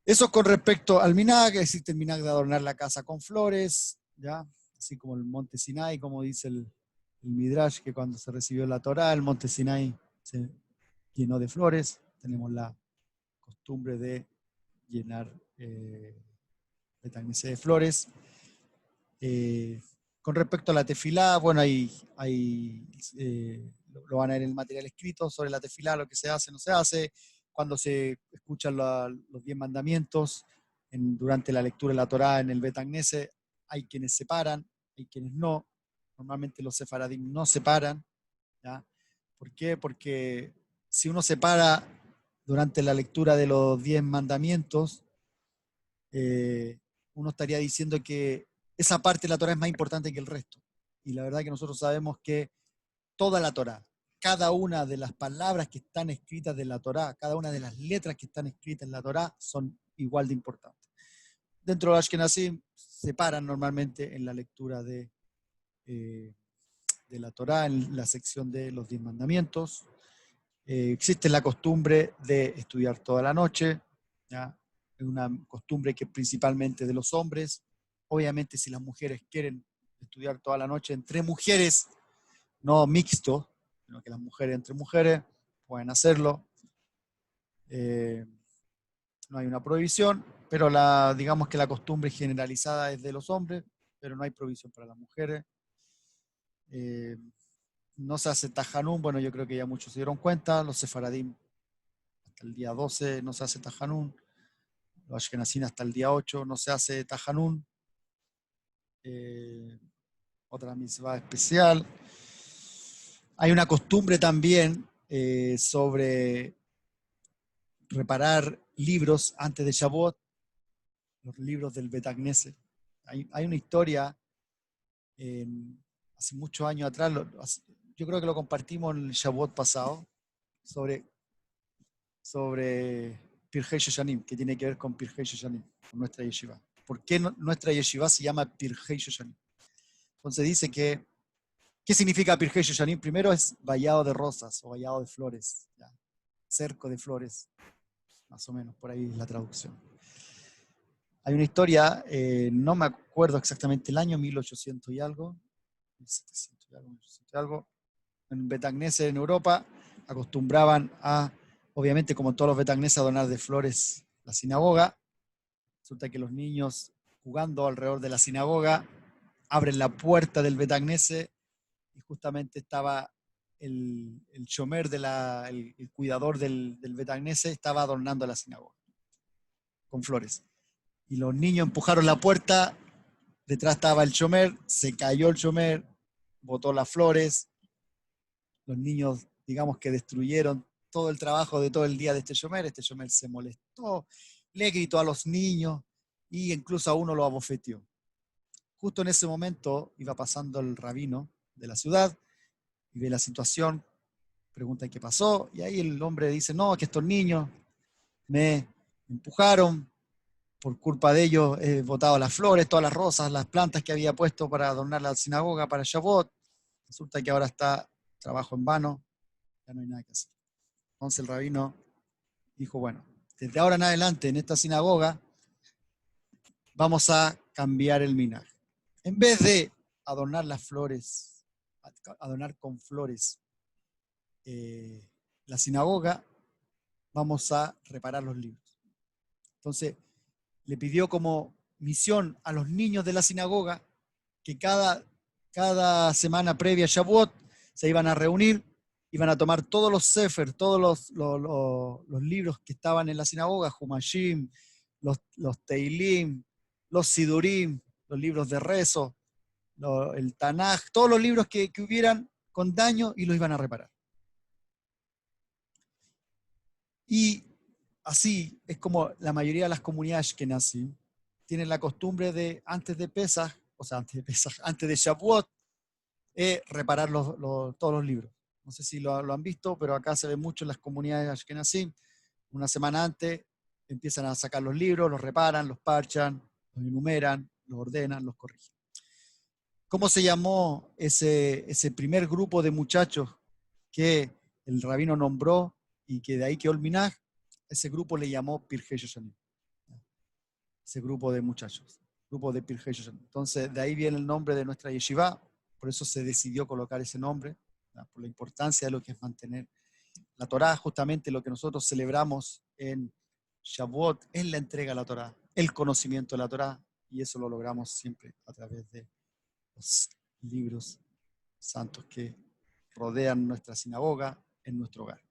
Eso con respecto al minaj. Existe el minaj de adornar la casa con flores, ¿ya? Así como el monte Sinai, como dice el Midrash, que cuando se recibió la Torá, el monte Sinai se llenó de flores. Tenemos la costumbre de llenar de flores. Con respecto a la tefilá, bueno, lo van a ver en el material escrito sobre la tefilá, lo que se hace, no se hace, cuando se escuchan los 10 mandamientos, durante la lectura de la Torá en el Bet Agnese, hay quienes separan, hay quienes no. Normalmente los sefaradim no separan. ¿Ya? ¿Por qué? Porque si uno separa durante la lectura de los 10 mandamientos, uno estaría diciendo que esa parte de la Torá es más importante que el resto. Y la verdad que nosotros sabemos que toda la Torá, cada una de las palabras que están escritas de la Torá, cada una de las letras que están escritas en la Torá son igual de importantes. Dentro de Ashkenazim separan normalmente en la lectura de la Torá, en la sección de los 10 mandamientos. Existe la costumbre de estudiar toda la noche, ¿ya? Es una costumbre que principalmente de los hombres. Obviamente si las mujeres quieren estudiar toda la noche entre mujeres, no mixto, sino que las mujeres entre mujeres pueden hacerlo. No hay una prohibición, pero digamos que la costumbre generalizada es de los hombres, pero no hay prohibición para las mujeres. Eh, no se hace Tajanún, bueno, yo creo que ya muchos se dieron cuenta, los sefaradim hasta el día 12 no se hace Tajanún, los ashkenazim hasta el día 8 no se hace Tajanún. Otra mitzvah especial. Hay una costumbre también sobre reparar libros antes de Shavuot, los libros del Bet Knesset. Hay una historia hace muchos años atrás, yo creo que lo compartimos en el Shavuot pasado, sobre Pirkei Shoshanim, que tiene que ver con Pirkei Shoshanim, con nuestra yeshiva. ¿Por qué nuestra yeshiva se llama Pirkei Shoshanim? Entonces dice que, ¿qué significa Pirkei Shoshanim? Primero es vallado de rosas o vallado de flores, ¿ya? Cerco de flores, más o menos, por ahí es la traducción. Hay una historia, no me acuerdo exactamente el año, 1800 y algo, 1700 y algo, 1800 y algo, en Bet Knesset en Europa, acostumbraban a, obviamente como todos los Bet Knesset, a donar de flores la sinagoga. Resulta que los niños jugando alrededor de la sinagoga abren la puerta del Bet Knesset y justamente estaba el shomer, el cuidador del Bet Knesset, estaba adornando la sinagoga con flores. Y los niños empujaron la puerta, detrás estaba el shomer, se cayó el shomer, botó las flores. Los niños, digamos que destruyeron todo el trabajo de todo el día de este shomer se molestó, le gritó a los niños e incluso a uno lo abofeteó. Justo en ese momento iba pasando el rabino de la ciudad y ve la situación, pregunta qué pasó, y ahí el hombre dice, no, que estos niños me empujaron, por culpa de ellos he botado las flores, todas las rosas, las plantas que había puesto para adornar la sinagoga para Shavuot, resulta que ahora está trabajo en vano, ya no hay nada que hacer. Entonces el rabino dijo, bueno, desde ahora en adelante en esta sinagoga vamos a cambiar el minhaj. En vez de adornar las flores, adornar con flores la sinagoga, vamos a reparar los libros. Entonces le pidió como misión a los niños de la sinagoga que cada semana previa a Shavuot se iban a reunir, iban a tomar todos los sefer, todos los libros que estaban en la sinagoga, Humashim, los Teilim, los Sidurim, los libros de rezo, el Tanaj, todos los libros que hubieran con daño y los iban a reparar. Y así es como la mayoría de las comunidades que nacen tienen la costumbre de, antes de Pesaj, o sea, antes de Shavuot, reparar todos los libros. No sé si lo han visto, pero acá se ve mucho en las comunidades ashkenazim. Una semana antes empiezan a sacar los libros, los reparan, los parchan, los enumeran, los ordenan, los corrigen. ¿Cómo se llamó ese primer grupo de muchachos que el rabino nombró y que de ahí quedó el minhaj? Ese grupo le llamó Pirkei Shoshanim. Ese grupo de muchachos, grupo de Pirkei Shoshanim. Entonces, de ahí viene el nombre de nuestra yeshiva, por eso se decidió colocar ese nombre, ¿no? Por la importancia de lo que es mantener la Torá, justamente lo que nosotros celebramos en Shavuot es la entrega a la Torá, el conocimiento de la Torá, y eso lo logramos siempre a través de los libros santos que rodean nuestra sinagoga en nuestro hogar.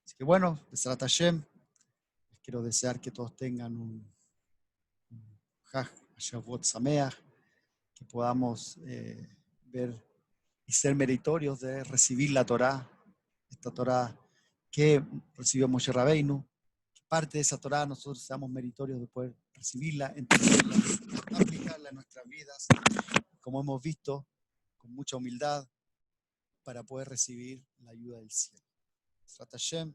Así que bueno, Besrat Hashem, les quiero desear que todos tengan un Haj Shavuot Sameach, que podamos ver y ser meritorios de recibir la Torá, esta Torá que recibió Moshe Rabbeinu. Parte de esa Torá nosotros seamos meritorios de poder recibirla, entenderla, aplicarla en nuestras vidas, como hemos visto, con mucha humildad, para poder recibir la ayuda del cielo. Besrat Hashem,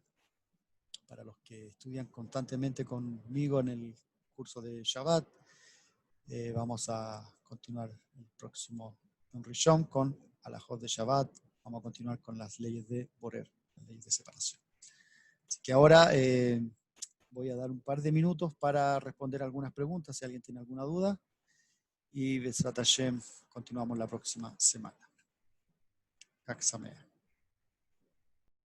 para los que estudian constantemente conmigo en el curso de Shabbat, vamos a continuar el próximo en Rishon con Alajot de Shabbat. Vamos a continuar con las leyes de Borer, las leyes de separación. Así que ahora Voy a dar un par de minutos para responder algunas preguntas, si alguien tiene alguna duda. Y Besrat Hashem, continuamos la próxima semana. Kak Sameach.